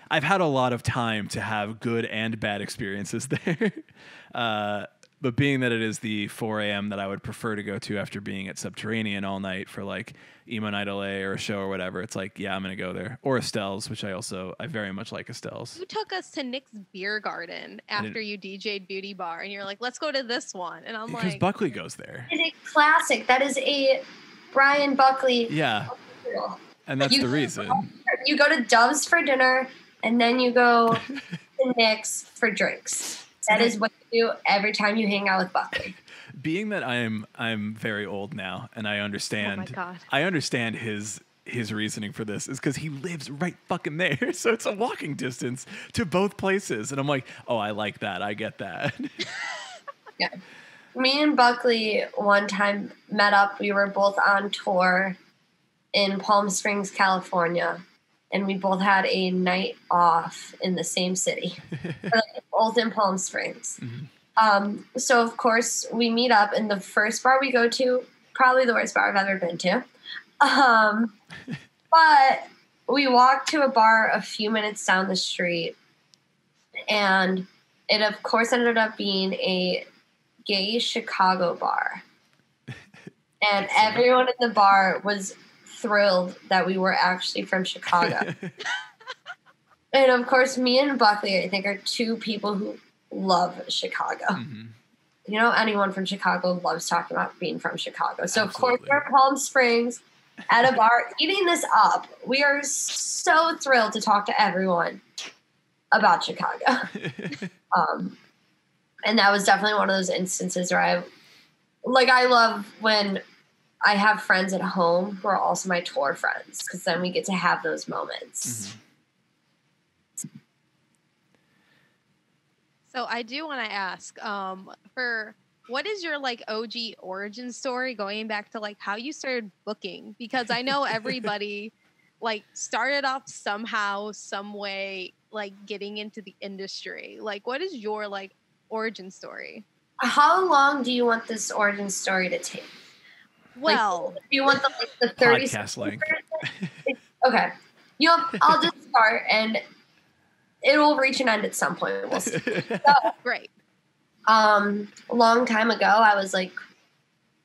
[SPEAKER 1] I've had a lot of time to have good and bad experiences there. But being that it is the 4 a.m. that I would prefer to go to after being at Subterranean all night for like Emo Night LA or a show or whatever, it's like, yeah, I'm going to go there. Or Estelle's, which I very much like Estelle's.
[SPEAKER 2] You took us to Nick's Beer Garden after you DJ'd Beauty Bar, and you're like, let's go to this one. And I'm like...
[SPEAKER 1] Because Buckley goes there.
[SPEAKER 3] It's a classic. That is a Brian Buckley.
[SPEAKER 1] Yeah. And that's the reason.
[SPEAKER 3] You go to Dove's for dinner, and then you go to Nick's for drinks. That is what you do every time you hang out with Buckley.
[SPEAKER 1] Being that I'm very old now, and I understand.
[SPEAKER 2] Oh my God.
[SPEAKER 1] I understand his reasoning for this is because he lives right fucking there, so it's a walking distance to both places. And I'm like, oh, I like that. I get that.
[SPEAKER 3] Yeah. Me and Buckley one time met up. We were both on tour in Palm Springs, California. And we both had a night off in the same city, both in Palm Springs. Mm-hmm. So, of course, we meet up, and the first bar we go to, probably the worst bar I've ever been to, But we walked to a bar a few minutes down the street, and it, of course, ended up being a gay Chicago bar. And everyone in the bar was thrilled that we were actually from Chicago. And, of course, me and Buckley, I think, are two people who love Chicago. Mm-hmm. You know, anyone from Chicago loves talking about being from Chicago. So, Absolutely. Of course, we're in Palm Springs at a bar eating this up. We are so thrilled to talk to everyone about Chicago. And that was definitely one of those instances where I love when I have friends at home who are also my tour friends, because then we get to have those moments. Mm-hmm.
[SPEAKER 2] So I do want to ask, for what is your like OG origin story going back to like how you started booking? Because I know everybody like started off somehow, some way, like getting into the industry. Like, what is your like origin story?
[SPEAKER 3] How long do you want this origin story to take?
[SPEAKER 2] Well,
[SPEAKER 3] do you want the 30
[SPEAKER 1] podcast length?
[SPEAKER 3] Okay, I'll just start and it will reach an end at some point. We'll see. So,
[SPEAKER 2] great.
[SPEAKER 3] A long time ago, I was like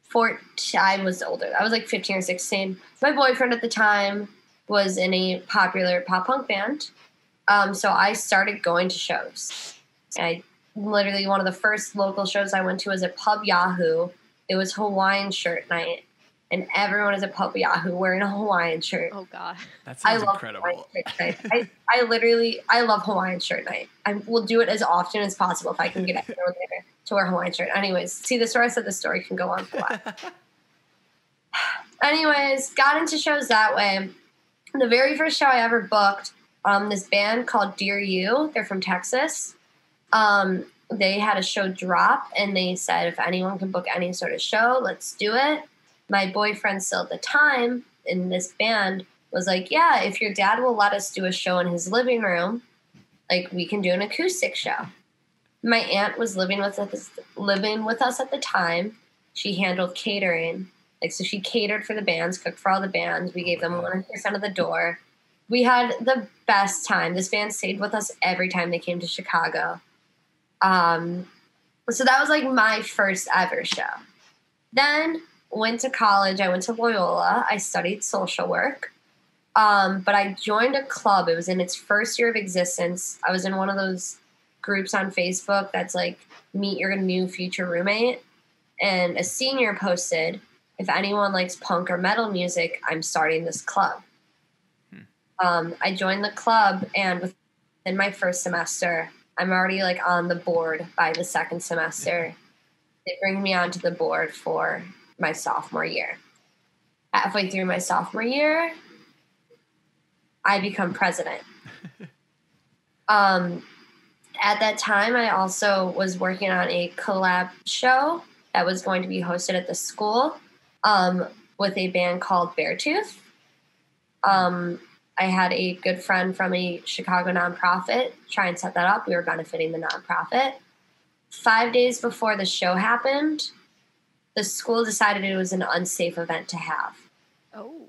[SPEAKER 3] 14. I was older. I was like 15 or 16. My boyfriend at the time was in a popular pop punk band. So I started going to shows. And literally one of the first local shows I went to was at Pub Yahoo. It was Hawaiian shirt night. And everyone is at Pub Yahoo wearing a Hawaiian shirt.
[SPEAKER 2] Oh, God.
[SPEAKER 1] That sounds incredible.
[SPEAKER 3] I love Hawaiian shirt night. I will do it as often as possible if I can get everyone there to wear Hawaiian shirt. Anyways, see, the story said the story can go on for a while. Anyways, got into shows that way. The very first show I ever booked, this band called Dear You, they're from Texas. They had a show drop, and they said, if anyone can book any sort of show, let's do it. My boyfriend still at the time in this band was like, yeah, if your dad will let us do a show in his living room, like we can do an acoustic show. My aunt was living with us at the time. She handled catering. Like, so she catered for the bands, cooked for all the bands. We gave them 100% of the door. We had the best time. This band stayed with us every time they came to Chicago. So that was like my first ever show. Then went to college. I went to Loyola. I studied social work. But I joined a club. It was in its first year of existence. I was in one of those groups on Facebook that's like, meet your new future roommate. And a senior posted, if anyone likes punk or metal music, I'm starting this club. I joined the club, and within my first semester, I'm already like on the board by the second semester. They bring me onto the board for my sophomore year. Halfway through my sophomore year, I become president. At that time, I also was working on a collab show that was going to be hosted at the school with a band called Beartooth. I had a good friend from a Chicago nonprofit try and set that up. We were benefiting the nonprofit. 5 days before the show happened, the school decided it was an unsafe event to have.
[SPEAKER 2] Oh.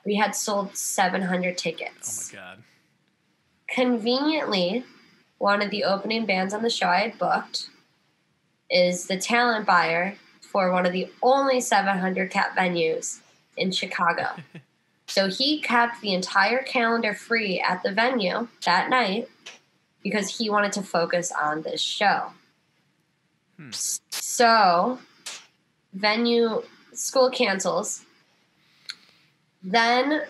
[SPEAKER 3] We had sold 700 tickets.
[SPEAKER 1] Oh, my God.
[SPEAKER 3] Conveniently, one of the opening bands on the show I had booked is the talent buyer for one of the only 700 cap venues in Chicago. So he kept the entire calendar free at the venue that night because he wanted to focus on this show. So school cancels. Then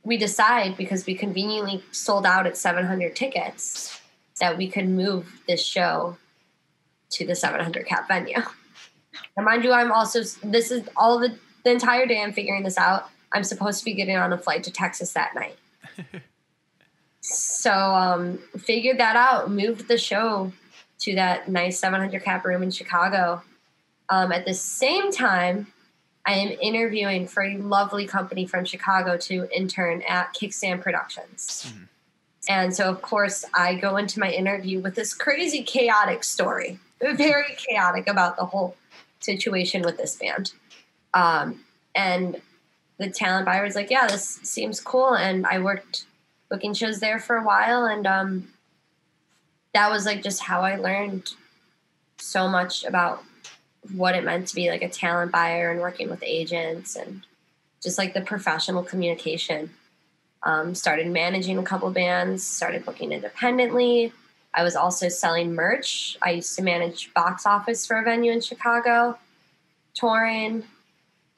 [SPEAKER 3] we decide, because we conveniently sold out at 700 tickets, that we could move this show to the 700 cap venue. And mind you, this is all the entire day I'm figuring this out. I'm supposed to be getting on a flight to Texas that night. So figured that out, moved the show to that nice 700 cap room in Chicago. At the same time, I am interviewing for a lovely company from Chicago to intern at Kickstand Productions. Mm-hmm. And so, of course, I go into my interview with this crazy, chaotic story. Very chaotic about the whole situation with this band. And the talent buyer was like, yeah, this seems cool. And I worked booking shows there for a while. And that was like just how I learned so much about what it meant to be like a talent buyer and working with agents and just like the professional communication. Started managing a couple bands, started booking independently. I was also selling merch. I used to manage box office for a venue in Chicago, touring.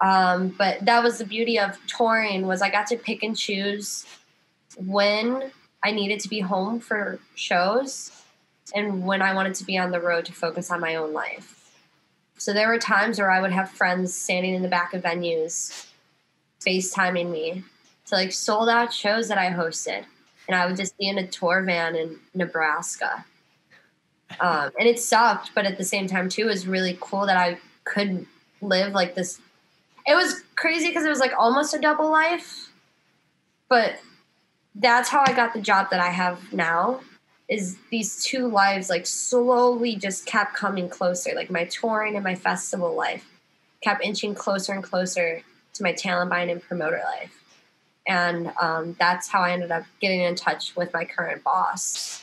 [SPEAKER 3] But that was the beauty of touring, was I got to pick and choose when I needed to be home for shows and when I wanted to be on the road to focus on my own life. So there were times where I would have friends standing in the back of venues, FaceTiming me to like sold out shows that I hosted. And I would just be in a tour van in Nebraska. And it sucked, but at the same time too, it was really cool that I could live like this. It was crazy because it was like almost a double life, but that's how I got the job that I have now, is these two lives like slowly just kept coming closer. Like my touring and my festival life kept inching closer and closer to my talent buying and promoter life. And that's how I ended up getting in touch with my current boss,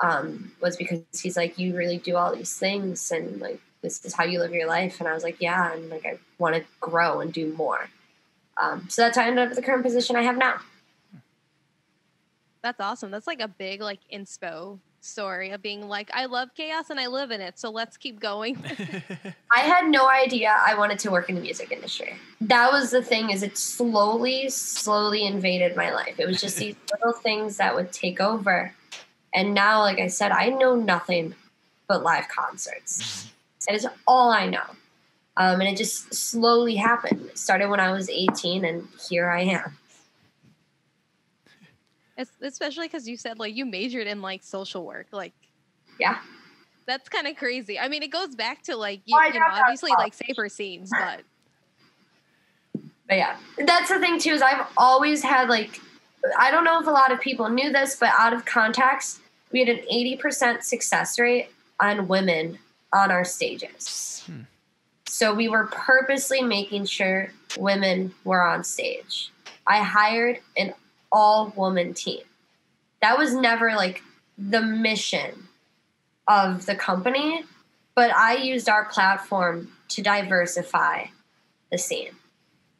[SPEAKER 3] was because he's like, you really do all these things and like, this is how you live your life. And I was like, yeah. And like, I want to grow and do more. So that's how I ended up at the current position I have now.
[SPEAKER 2] That's awesome. That's like a big like inspo story of being like, I love chaos and I live in it, so let's keep going.
[SPEAKER 3] I had no idea I wanted to work in the music industry. That was the thing, is it slowly invaded my life. It was just these little things that would take over. And now, like I said, I know nothing but live concerts. That is all I know. And it just slowly happened. It started when I was 18 and here I am.
[SPEAKER 2] Especially because you said like you majored in like social work, like
[SPEAKER 3] yeah,
[SPEAKER 2] that's kind of crazy. I mean, it goes back to like you know obviously like safer scenes, but
[SPEAKER 3] yeah, that's the thing too, is I've always had like, I don't know if a lot of people knew this, but out of context, we had an 80% success rate on women on our stages. So we were purposely making sure women were on stage. I hired an all-woman team. That was never like the mission of the company, but I used our platform to diversify the scene.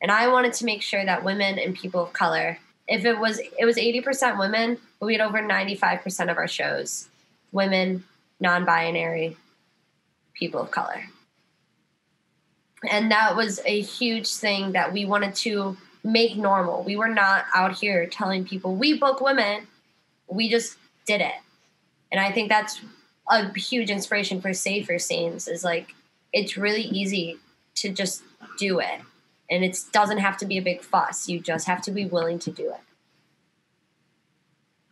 [SPEAKER 3] And I wanted to make sure that women and people of color, it was 80% women, but we had over 95% of our shows women, non-binary, people of color. And that was a huge thing that we wanted to make normal. We were not out here telling people we book women. We just did it. And I think that's a huge inspiration for safer scenes, is like, it's really easy to just do it. And it doesn't have to be a big fuss. You just have to be willing to do it.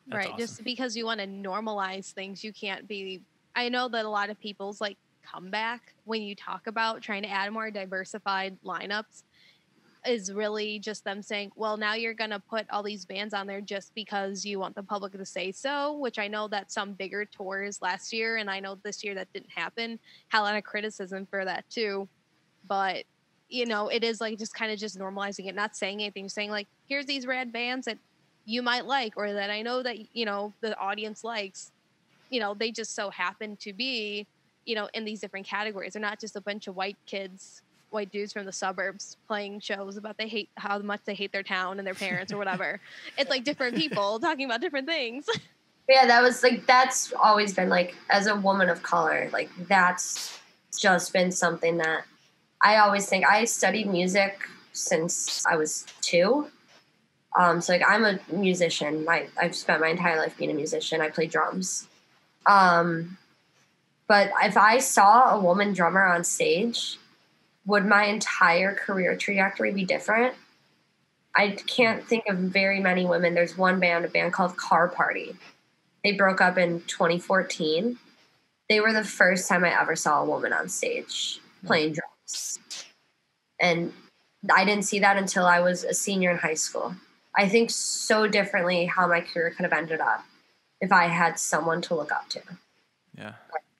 [SPEAKER 2] That's right. Awesome. Just because you want to normalize things, you can't be. I know that a lot of people's like comeback when you talk about trying to add more diversified lineups is really just them saying, well, now you're going to put all these bands on there just because you want the public to say so, which I know that some bigger tours last year, and I know this year that didn't happen, had a lot of criticism for that too. But, you know, it is like just kind of just normalizing it, not saying anything, saying like, here's these rad bands that you might like, or that I know that, you know, the audience likes, you know, they just so happen to be, you know, in these different categories. They're not just a bunch of white dudes from the suburbs playing shows about how much they hate their town and their parents or whatever. It's like different people talking about different things.
[SPEAKER 3] Yeah, that's always been like, as a woman of color, like that's just been something that I always think. I studied music since I was 2. So like I'm a musician. I've spent my entire life being a musician. I play drums. But if I saw a woman drummer on stage, would my entire career trajectory be different? I can't think of very many women. There's a band called Car Party. They broke up in 2014. They were the first time I ever saw a woman on stage playing drums. And I didn't see that until I was a senior in high school. I think so differently how my career could have ended up if I had someone to look up to.
[SPEAKER 1] Yeah.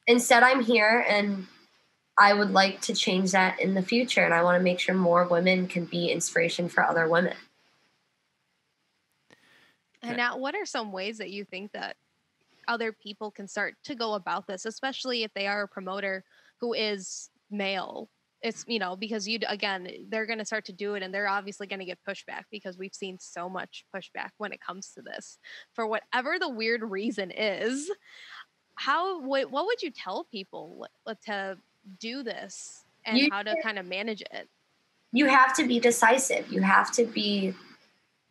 [SPEAKER 3] Instead, I'm here and I would like to change that in the future, and I want to make sure more women can be inspiration for other women.
[SPEAKER 2] And now, what are some ways that you think that other people can start to go about this, especially if they are a promoter who is male? It's, because again, they're going to start to do it, and they're obviously going to get pushback because we've seen so much pushback when it comes to this for whatever the weird reason is. What would you tell people to do this and how to kind of manage it?
[SPEAKER 3] You have to be decisive. You have to be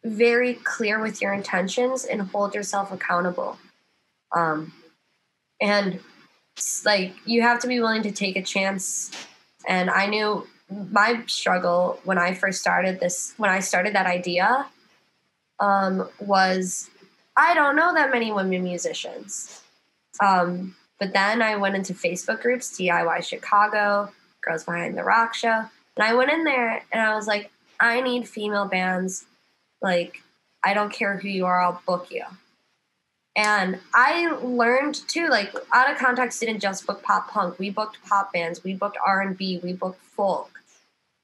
[SPEAKER 3] very clear with your intentions and hold yourself accountable. And like, you have to be willing to take a chance. And I knew my struggle when I first started that idea, was I don't know that many women musicians. But then I went into Facebook groups, DIY Chicago, Girls Behind the Rock Show. And I went in there and I was like, I need female bands. Like, I don't care who you are, I'll book you. And I learned too, like, Out of Context didn't just book pop punk. We booked pop bands, we booked R&B, we booked folk.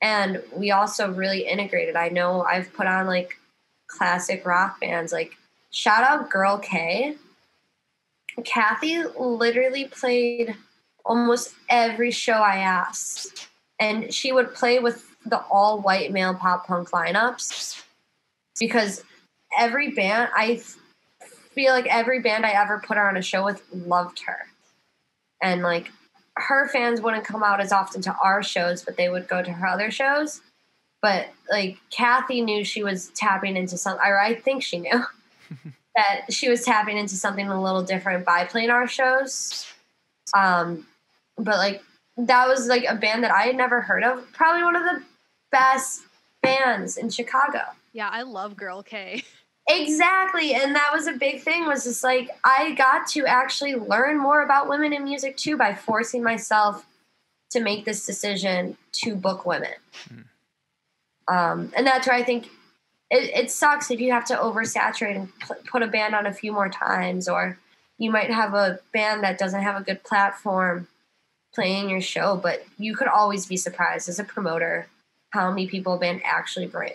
[SPEAKER 3] And we also really integrated. I know I've put on like classic rock bands, like shout out Girl K. Kathy literally played almost every show I asked. And she would play with the all white male pop punk lineups, because every band, I feel like every band I ever put her on a show with loved her. And like, her fans wouldn't come out as often to our shows, but they would go to her other shows. But like, Kathy knew she was tapping into something, or I think she knew that she was tapping into something a little different by playing our shows. But like, that was like a band that I had never heard of. Probably one of the best bands in Chicago.
[SPEAKER 2] Yeah, I love Girl K.
[SPEAKER 3] Exactly. And that was a big thing, was just like, I got to actually learn more about women in music too by forcing myself to make this decision to book women. And that's where I think it sucks if you have to oversaturate and put a band on a few more times, or you might have a band that doesn't have a good platform playing your show, but you could always be surprised as a promoter how many people a band actually bring.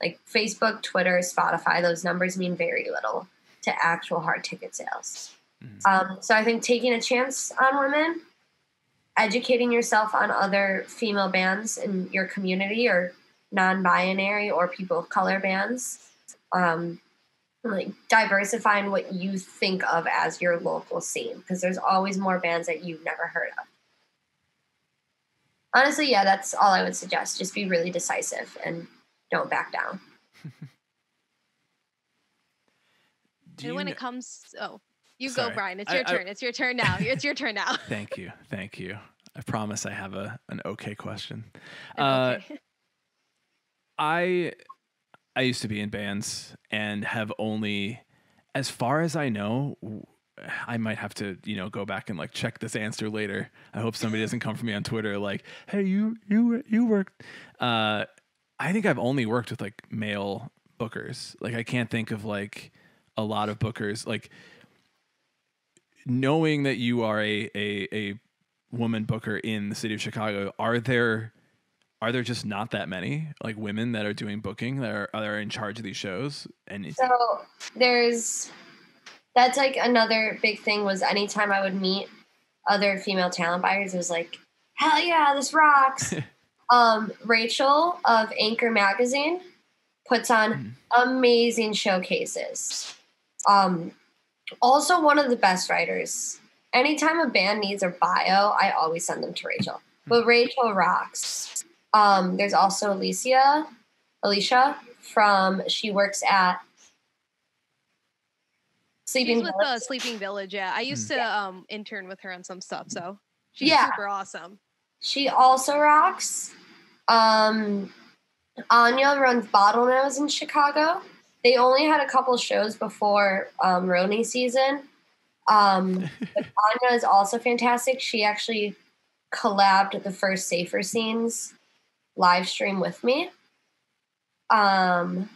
[SPEAKER 3] Like Facebook, Twitter, Spotify, those numbers mean very little to actual hard ticket sales. So I think taking a chance on women, educating yourself on other female bands in your community, or non-binary or people of color bands, like diversifying what you think of as your local scene, because there's always more bands that you've never heard of. Honestly, yeah, that's all I would suggest. Just be really decisive and don't back down.
[SPEAKER 2] And when it comes, you go, Brian. It's your turn. It's your turn now. It's your turn now.
[SPEAKER 1] Thank you. I promise I have an okay question.
[SPEAKER 2] Okay.
[SPEAKER 1] I used to be in bands and have only, as far as I know, I might have to, go back and like check this answer later. I hope somebody doesn't come for me on Twitter like, hey, you worked. I think I've only worked with like male bookers. Like, I can't think of like a lot of bookers. Like, knowing that you are a woman booker in the city of Chicago, are there just not that many like women that are doing booking that are in charge of these shows? And
[SPEAKER 3] so that's like another big thing, was anytime I would meet other female talent buyers, it was like, hell yeah, this rocks. Rachel of Anchor Magazine puts on amazing showcases. Also one of the best writers. Anytime a band needs a bio, I always send them to Rachel. But Rachel rocks. There's also Alicia she works at Sleeping Village.
[SPEAKER 2] She's with Sleeping Village, yeah. I used to intern with her on some stuff, so she's super awesome.
[SPEAKER 3] She also rocks. Anya runs Bottlenose in Chicago. They only had a couple shows before Roni season. But Anya is also fantastic. She actually collabed the first Safer Scenes live stream with me. And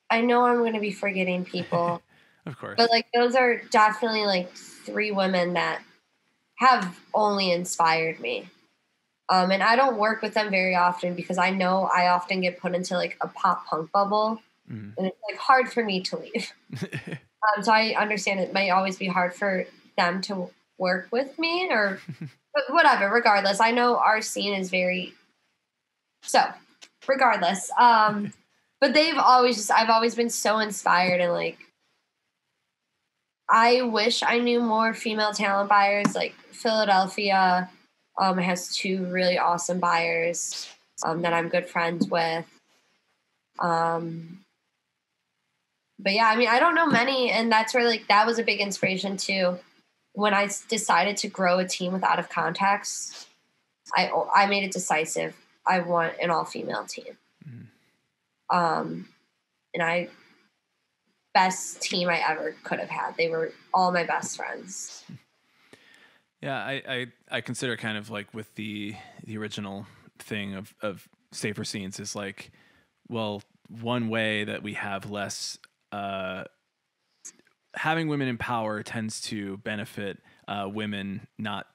[SPEAKER 3] I know I'm going to be forgetting people.
[SPEAKER 1] Of course.
[SPEAKER 3] But like, those are definitely like 3 women that have only inspired me. And I don't work with them very often because I know I often get put into like a pop punk bubble, and it's like hard for me to leave. So I understand it might always be hard for them to work with me, but whatever. Regardless, I know our scene is very so. Regardless, but I've always been so inspired, and like I wish I knew more female talent buyers. Like Philadelphia has 2 really awesome buyers that I'm good friends with. But yeah, I mean, I don't know many, and that's where like that was a big inspiration too. When I decided to grow a team with Out of Context, I made it decisive. I want an all-female team. And best team I ever could have had. They were all my best friends.
[SPEAKER 1] Yeah, I consider kind of like with the original thing of safer scenes is like, well, one way that we have less having women in power tends to benefit women not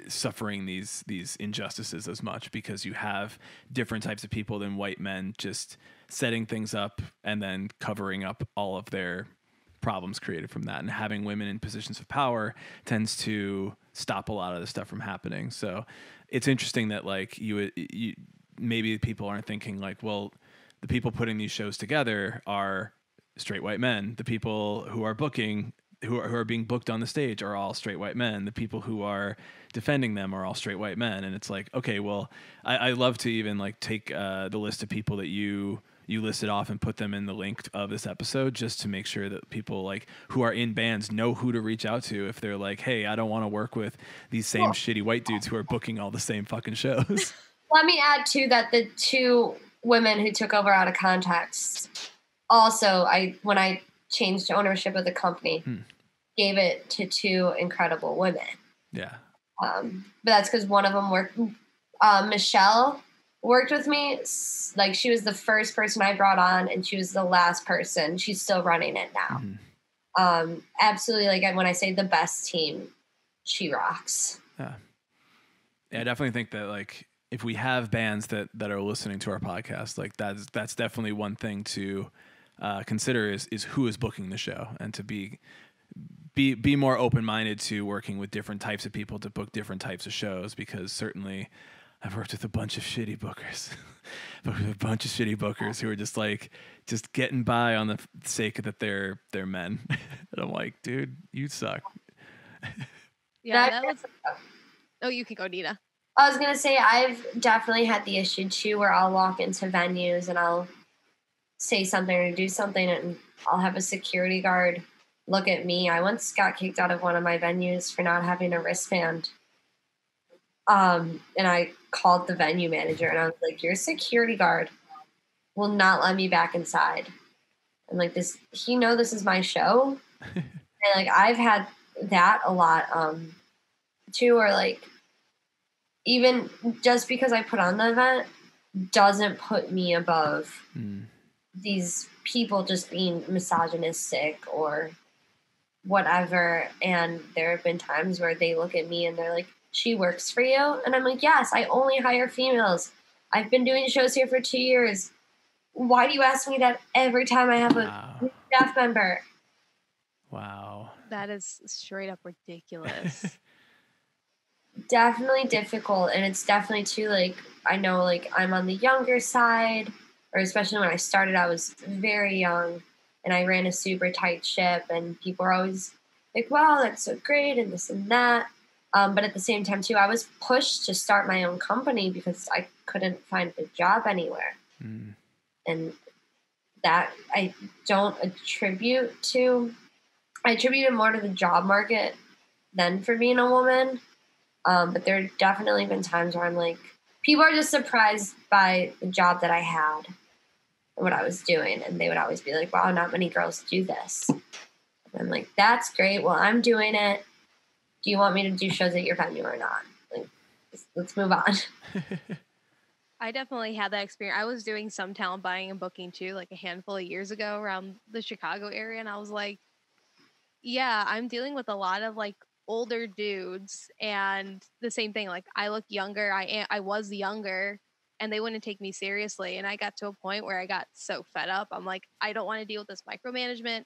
[SPEAKER 1] suffering these injustices as much, because you have different types of people than white men just setting things up and then covering up all of their problems created from that. And having women in positions of power tends to stop a lot of the stuff from happening. So it's interesting that like you maybe people aren't thinking like, well, the people putting these shows together are straight white men. The people who are booking, who are being booked on the stage are all straight white men. The people who are defending them are all straight white men. And it's like, okay, well, I love to even like take the list of people that you listed off and put them in the link of this episode, just to make sure that people like who are in bands know who to reach out to if they're like, hey, I don't want to work with these same shitty white dudes who are booking all the same fucking shows.
[SPEAKER 3] Let me add too that the 2 women who took over Out of Context, also when I changed ownership of the company, gave it to 2 incredible women.
[SPEAKER 1] Yeah.
[SPEAKER 3] But that's because one of them worked. Michelle worked with me. Like she was the first person I brought on, and she was the last person. She's still running it now. Absolutely. Like when I say the best team, she rocks.
[SPEAKER 1] Yeah. I definitely think that like if we have bands that are listening to our podcast, like that's definitely one thing to consider is who is booking the show, and to be more open-minded to working with different types of people to book different types of shows, because certainly I've worked with a bunch of shitty bookers, who are just getting by on the sake that they're men. And I'm like, dude, you suck.
[SPEAKER 2] Yeah, that was. Oh, you can go, Nina.
[SPEAKER 3] I was gonna say I've definitely had the issue too, where I'll walk into venues and I'll say something or do something, and I'll have a security guard look at me. I once got kicked out of one of my venues for not having a wristband. And I called the venue manager and I was like, your security guard will not let me back inside. And like this is my show. And like I've had that a lot too, or like even just because I put on the event doesn't put me above these people just being misogynistic or whatever. And there have been times where they look at me and they're like, she works for you? And I'm like, yes, I only hire females. I've been doing shows here for 2 years. Why do you ask me that every time I have a staff member?
[SPEAKER 1] Wow.
[SPEAKER 2] That is straight up ridiculous.
[SPEAKER 3] Definitely difficult. And it's definitely too, like, I know, like, I'm on the younger side, or especially when I started, I was very young and I ran a super tight ship, and people are always like, wow, that's so great, and this and that. But at the same time, too, I was pushed to start my own company because I couldn't find a job anywhere. And that I don't attribute to. I attribute it more to the job market than for being a woman. But there have definitely been times where I'm like, people are just surprised by the job that I had and what I was doing. And they would always be like, wow, not many girls do this. And I'm like, that's great. Well, I'm doing it. Do you want me to do shows at your venue or not? Like, let's move on.
[SPEAKER 2] I definitely had that experience. I was doing some talent buying and booking too, like a handful of years ago around the Chicago area. And I was like, yeah, I'm dealing with a lot of like older dudes, and the same thing. Like I look younger. I was younger, and they wouldn't take me seriously. And I got to a point where I got so fed up. I'm like, I don't want to deal with this micromanagement.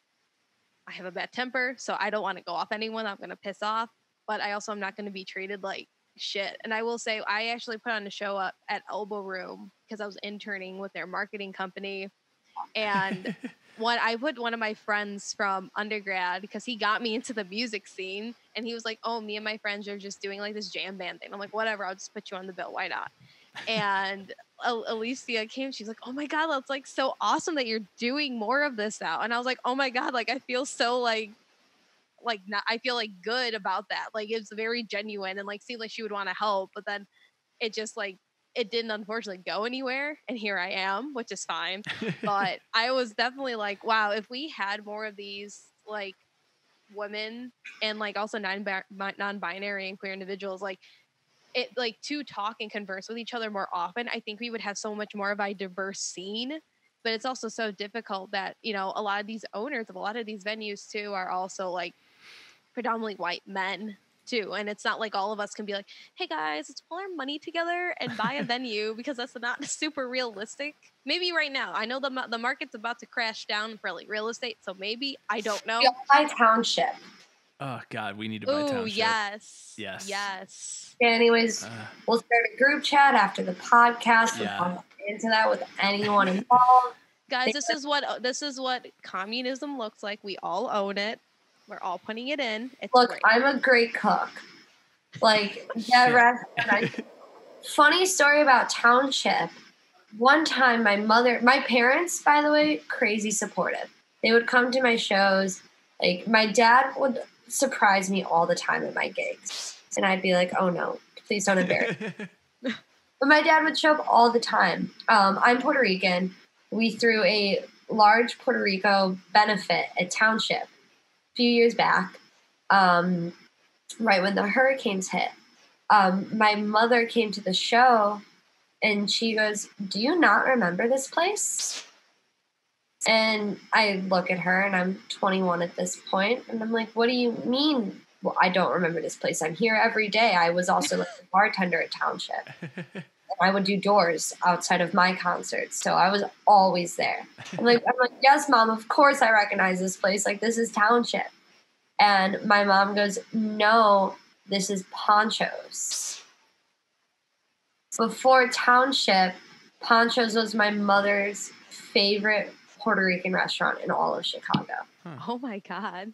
[SPEAKER 2] I have a bad temper, so I don't want to go off anyone. I'm going to piss off, but I also am not going to be treated like shit. And I will say, I actually put on a show up at Elbow Room because I was interning with their marketing company. And I put one of my friends from undergrad because he got me into the music scene, and he was like, oh, me and my friends are just doing like this jam band thing. I'm like, whatever, I'll just put you on the bill. Why not? And Alicia came. She's like, "Oh my god, that's like so awesome that you're doing more of this now." And I was like, "Oh my god, like I feel so like not. I feel like good about that. Like it's very genuine and like seemed like she would want to help, but then it just like it didn't unfortunately go anywhere. And here I am, which is fine. But I was definitely like, wow, if we had more of these like women and like also non-binary and queer individuals like it like to talk and converse with each other more often, I think we would have so much more of a diverse scene. But it's also so difficult that, you know, a lot of these owners of a lot of these venues too are also like predominantly white men too. And it's not like all of us can be like, hey guys, let's pull our money together and buy a venue, because that's not super realistic. Maybe right now, I know the market's about to crash down for like real estate, so maybe, I don't know.
[SPEAKER 3] Buy Township.
[SPEAKER 1] Oh God, we need to buy Township.
[SPEAKER 2] Yes.
[SPEAKER 3] Anyways, we'll start a group chat after the podcast.
[SPEAKER 1] Yeah.
[SPEAKER 3] We'll get into that with anyone involved.
[SPEAKER 2] Guys, this is what communism looks like. We all own it. We're all putting it in. It's
[SPEAKER 3] Look,
[SPEAKER 2] great.
[SPEAKER 3] I'm a great cook. Like, funny story about Township. One time, my parents, by the way, crazy supportive. They would come to my shows. Like, my dad would surprise me all the time at my gigs. And I'd be like, oh no, please don't embarrass me. But my dad would show up all the time. I'm Puerto Rican. We threw a large Puerto Rico benefit at Township a few years back, right when the hurricanes hit. My mother came to the show and she goes, do you not remember this place? And I look at her, and I'm 21 at this point, and I'm like, what do you mean? Well, I don't remember this place. I'm here every day. I was also like a bartender at Township. And I would do doors outside of my concerts, so I was always there. I'm like, yes, Mom, of course I recognize this place. Like, this is Township. And my mom goes, no, this is Ponchos. Before Township, Ponchos was my mother's favorite Puerto Rican restaurant in all of Chicago.
[SPEAKER 2] Oh my God.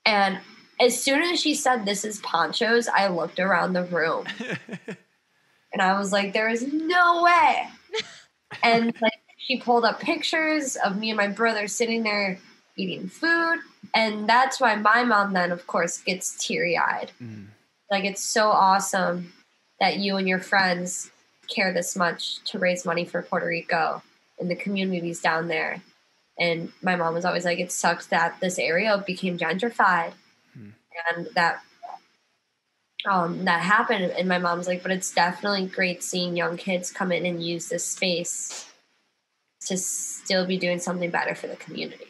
[SPEAKER 3] And as soon as she said, this is Ponchos, I looked around the room. And I was like, there is no way. And like, she pulled up pictures of me and my brother sitting there eating food. And that's why my mom then, of course, gets teary-eyed. Like, it's so awesome that you and your friends care this much to raise money for Puerto Rico and the communities down there. And my mom was always like, it sucks that this area became gentrified. And that happened. And my mom's like, but it's definitely great seeing young kids come in and use this space to still be doing something better for the community.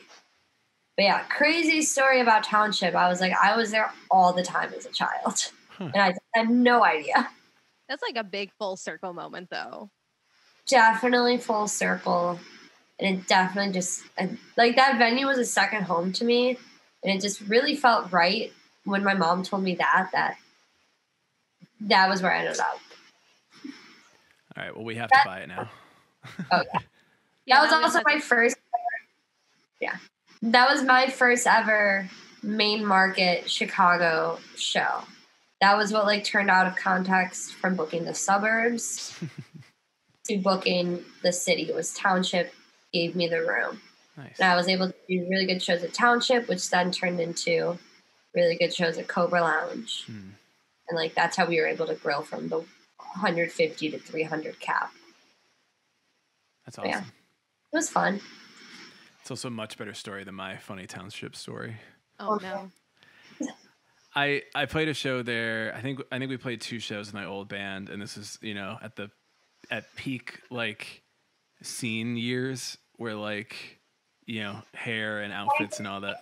[SPEAKER 3] But yeah, crazy story about Township. I was there all the time as a child. And I had no idea.
[SPEAKER 2] That's like a big full circle moment, though.
[SPEAKER 3] Definitely full circle. And it definitely just, like, that venue was a second home to me. And it just really felt right when my mom told me that was where I ended up.
[SPEAKER 1] All right, well, we have to buy it now.
[SPEAKER 3] Oh, yeah. That was also my first ever, yeah. That was my first ever main market Chicago show. That was what, like, turned out of context from booking the suburbs to booking the city. It was Township gave me the room.
[SPEAKER 1] Nice.
[SPEAKER 3] And I was able to do really good shows at Township, which then turned into really good shows at Cobra Lounge. And like, that's how we were able to grow from the 150 to 300 cap.
[SPEAKER 1] That's awesome.
[SPEAKER 3] Yeah, it was fun.
[SPEAKER 1] It's also a much better story than my funny Township story.
[SPEAKER 2] Oh no.
[SPEAKER 1] I played a show there. I think we played 2 shows in my old band, and this is, you know, at peak like scene years where, like, you know, hair and outfits and all that.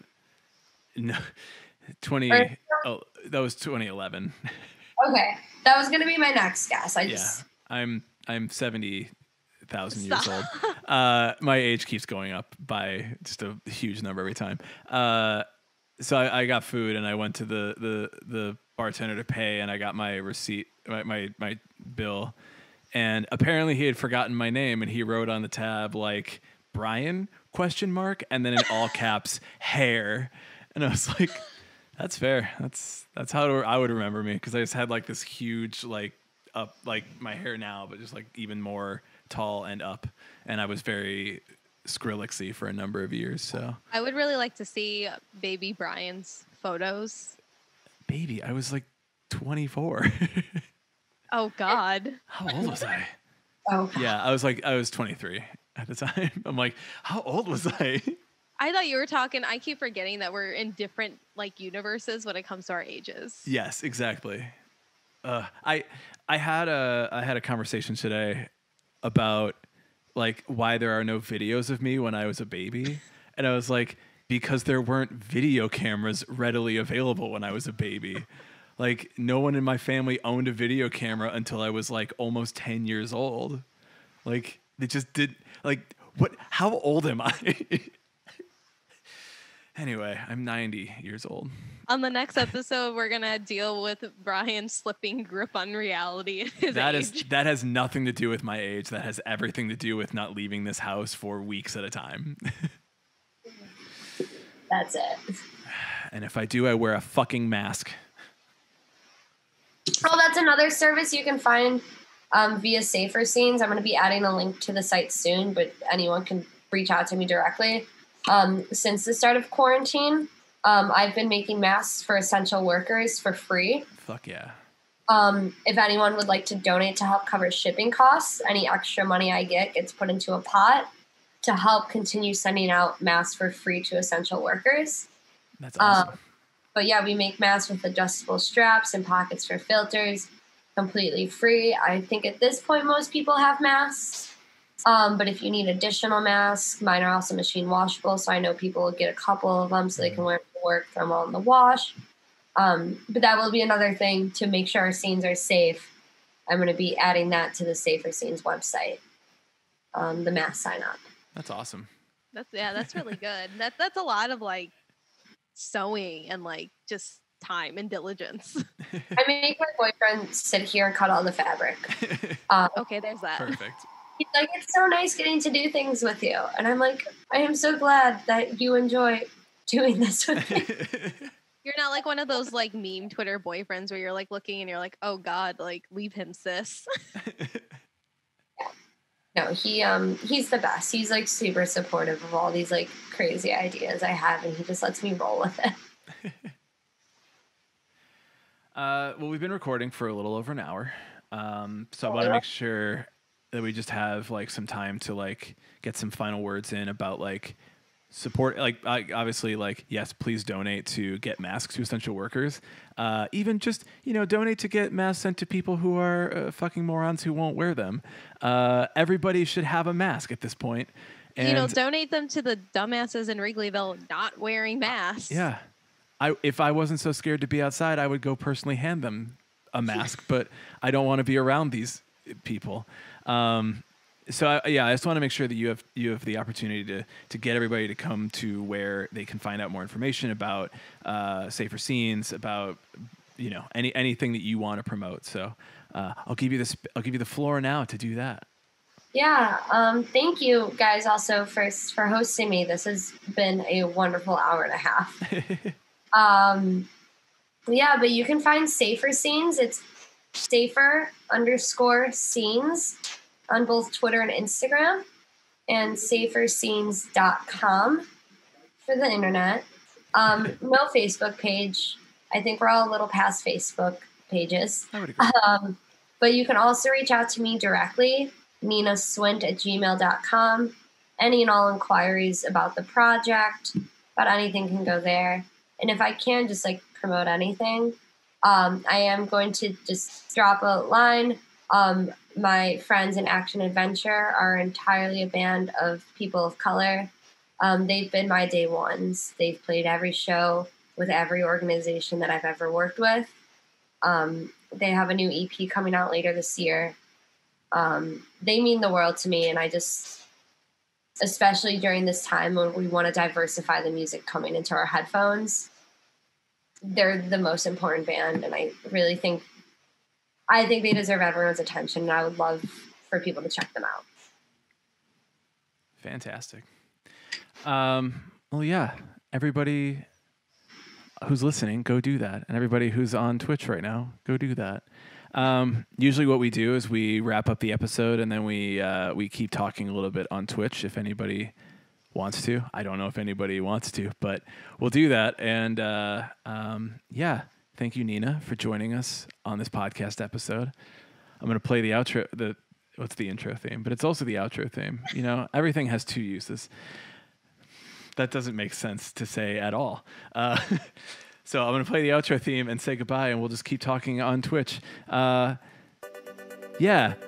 [SPEAKER 1] Oh, that was 2011.
[SPEAKER 3] Okay, that was gonna be my next guess.
[SPEAKER 1] I'm 70,000 years
[SPEAKER 2] Stop.
[SPEAKER 1] old. My age keeps going up by just a huge number every time. So I got food and I went to the bartender to pay, and I got my receipt, my bill, and apparently he had forgotten my name, and he wrote on the tab like Brian ? And then in all caps hair, and I was like, that's fair. That's how I would remember me, because I just had like this huge like up, like my hair now, but just like even more tall and up, and I was very Skrillexy for a number of years. So
[SPEAKER 2] I would really like to see baby Brian's photos.
[SPEAKER 1] Baby, I was like 24.
[SPEAKER 2] Oh God.
[SPEAKER 1] How old was I?
[SPEAKER 3] Oh,
[SPEAKER 1] Yeah, I was 23 at the time. I'm like, how old was I?
[SPEAKER 2] I thought you were talking. I keep forgetting that we're in different like universes when it comes to our ages.
[SPEAKER 1] Yes, exactly. I had a conversation today about like why there are no videos of me when I was a baby, and I was like, because there weren't video cameras readily available when I was a baby. Like no one in my family owned a video camera until I was like almost 10 years old. Like they just did. Like what? How old am I? Anyway, I'm 90 years old.
[SPEAKER 2] On the next episode, we're gonna deal with Brian's slipping grip on reality. And his age.
[SPEAKER 1] That has nothing to do with my age. That has everything to do with not leaving this house for weeks at a time.
[SPEAKER 3] that's it.
[SPEAKER 1] And if I do, I wear a fucking mask.
[SPEAKER 3] Oh, that's another service you can find via Safer Scenes. I'm going to be adding a link to the site soon, but anyone can reach out to me directly. Since the start of quarantine, I've been making masks for essential workers for free.
[SPEAKER 1] Fuck yeah.
[SPEAKER 3] If anyone would like to donate to help cover shipping costs, any extra money I get gets put into a pot to help continue sending out masks for free to essential workers.
[SPEAKER 1] That's awesome.
[SPEAKER 3] But yeah, we make masks with adjustable straps and pockets for filters, completely free. I think at this point, most people have masks. But if you need additional masks, mine are also machine washable. So I know people will get a couple of them so they can wear them to work, throw them all in the wash. But that will be another thing to make sure our scenes are safe. I'm going to be adding that to the Safer Scenes website, the mask sign up.
[SPEAKER 1] That's awesome.
[SPEAKER 2] That's really good. That's a lot of like sewing and like just time and diligence.
[SPEAKER 3] I make my boyfriend sit here and cut all the fabric.
[SPEAKER 2] Okay, there's that.
[SPEAKER 1] Perfect.
[SPEAKER 3] He's like, it's so nice getting to do things with you. And I'm like, I am so glad that you enjoy doing this with me.
[SPEAKER 2] You're not like one of those like meme Twitter boyfriends where you're like looking and you're like, oh God, like leave him, sis.
[SPEAKER 3] No, he's the best. He's like super supportive of all these like crazy ideas I have, and he just lets me roll with it.
[SPEAKER 1] Well, we've been recording for a little over an hour. So I want to make sure that we just have like some time to like get some final words in about like support. Like obviously like, yes, please donate to get masks to essential workers. Even just, donate to get masks sent to people who are fucking morons who won't wear them. Everybody should have a mask at this point. And,
[SPEAKER 2] donate them to the dumbasses in Wrigleyville not wearing masks.
[SPEAKER 1] Yeah. If I wasn't so scared to be outside, I would go personally hand them a mask, but I don't want to be around these people. So I just want to make sure that you have the opportunity to get everybody to come to where they can find out more information about Safer Scenes, about anything that you want to promote. So I'll give you the floor now to do that.
[SPEAKER 3] Yeah, thank you guys also for hosting me. This has been a wonderful hour and a half. Yeah, but you can find Safer Scenes. It's safer_scenes on both Twitter and Instagram, and saferscenes.com for the internet. No Facebook page. I think we're all a little past Facebook pages.
[SPEAKER 1] I would agree.
[SPEAKER 3] But you can also reach out to me directly, ninaswint@gmail.com. Any and all inquiries about the project, about anything can go there. And if I can just like promote anything, I am going to just drop a line. My friends in Action Adventure are entirely a band of people of color. They've been my day ones. They've played every show. with every organization that I've ever worked with. They have a new EP coming out later this year. They mean the world to me, and I just, especially during this time when we want to diversify the music coming into our headphones, they're the most important band, and I think they deserve everyone's attention, and I would love for people to check them out.
[SPEAKER 1] Fantastic. Well, yeah, everybody who's listening, go do that. And everybody who's on Twitch right now, go do that. Usually what we do is we wrap up the episode and then we keep talking a little bit on Twitch if anybody wants to. I don't know if anybody wants to, but we'll do that. And yeah, thank you, Nina, for joining us on this podcast episode. I'm going to play the outro, what's the intro theme? But it's also the outro theme. You know, everything has two uses. That doesn't make sense to say at all. So I'm going to play the outro theme and say goodbye, and we'll just keep talking on Twitch. Yeah,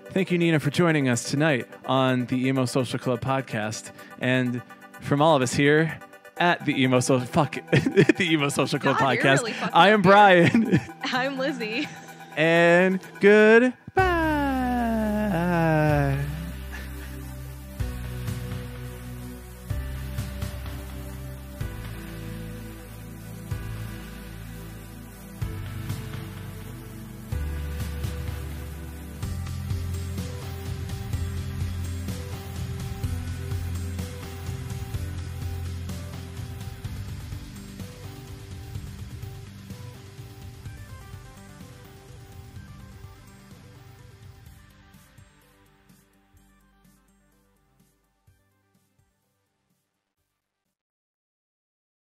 [SPEAKER 1] thank you, Nina, for joining us tonight on the Emo Social Club podcast. And from all of us here at the Emo Social Club podcast,
[SPEAKER 2] Really
[SPEAKER 1] I am Brian.
[SPEAKER 2] I'm Lizzie.
[SPEAKER 1] And good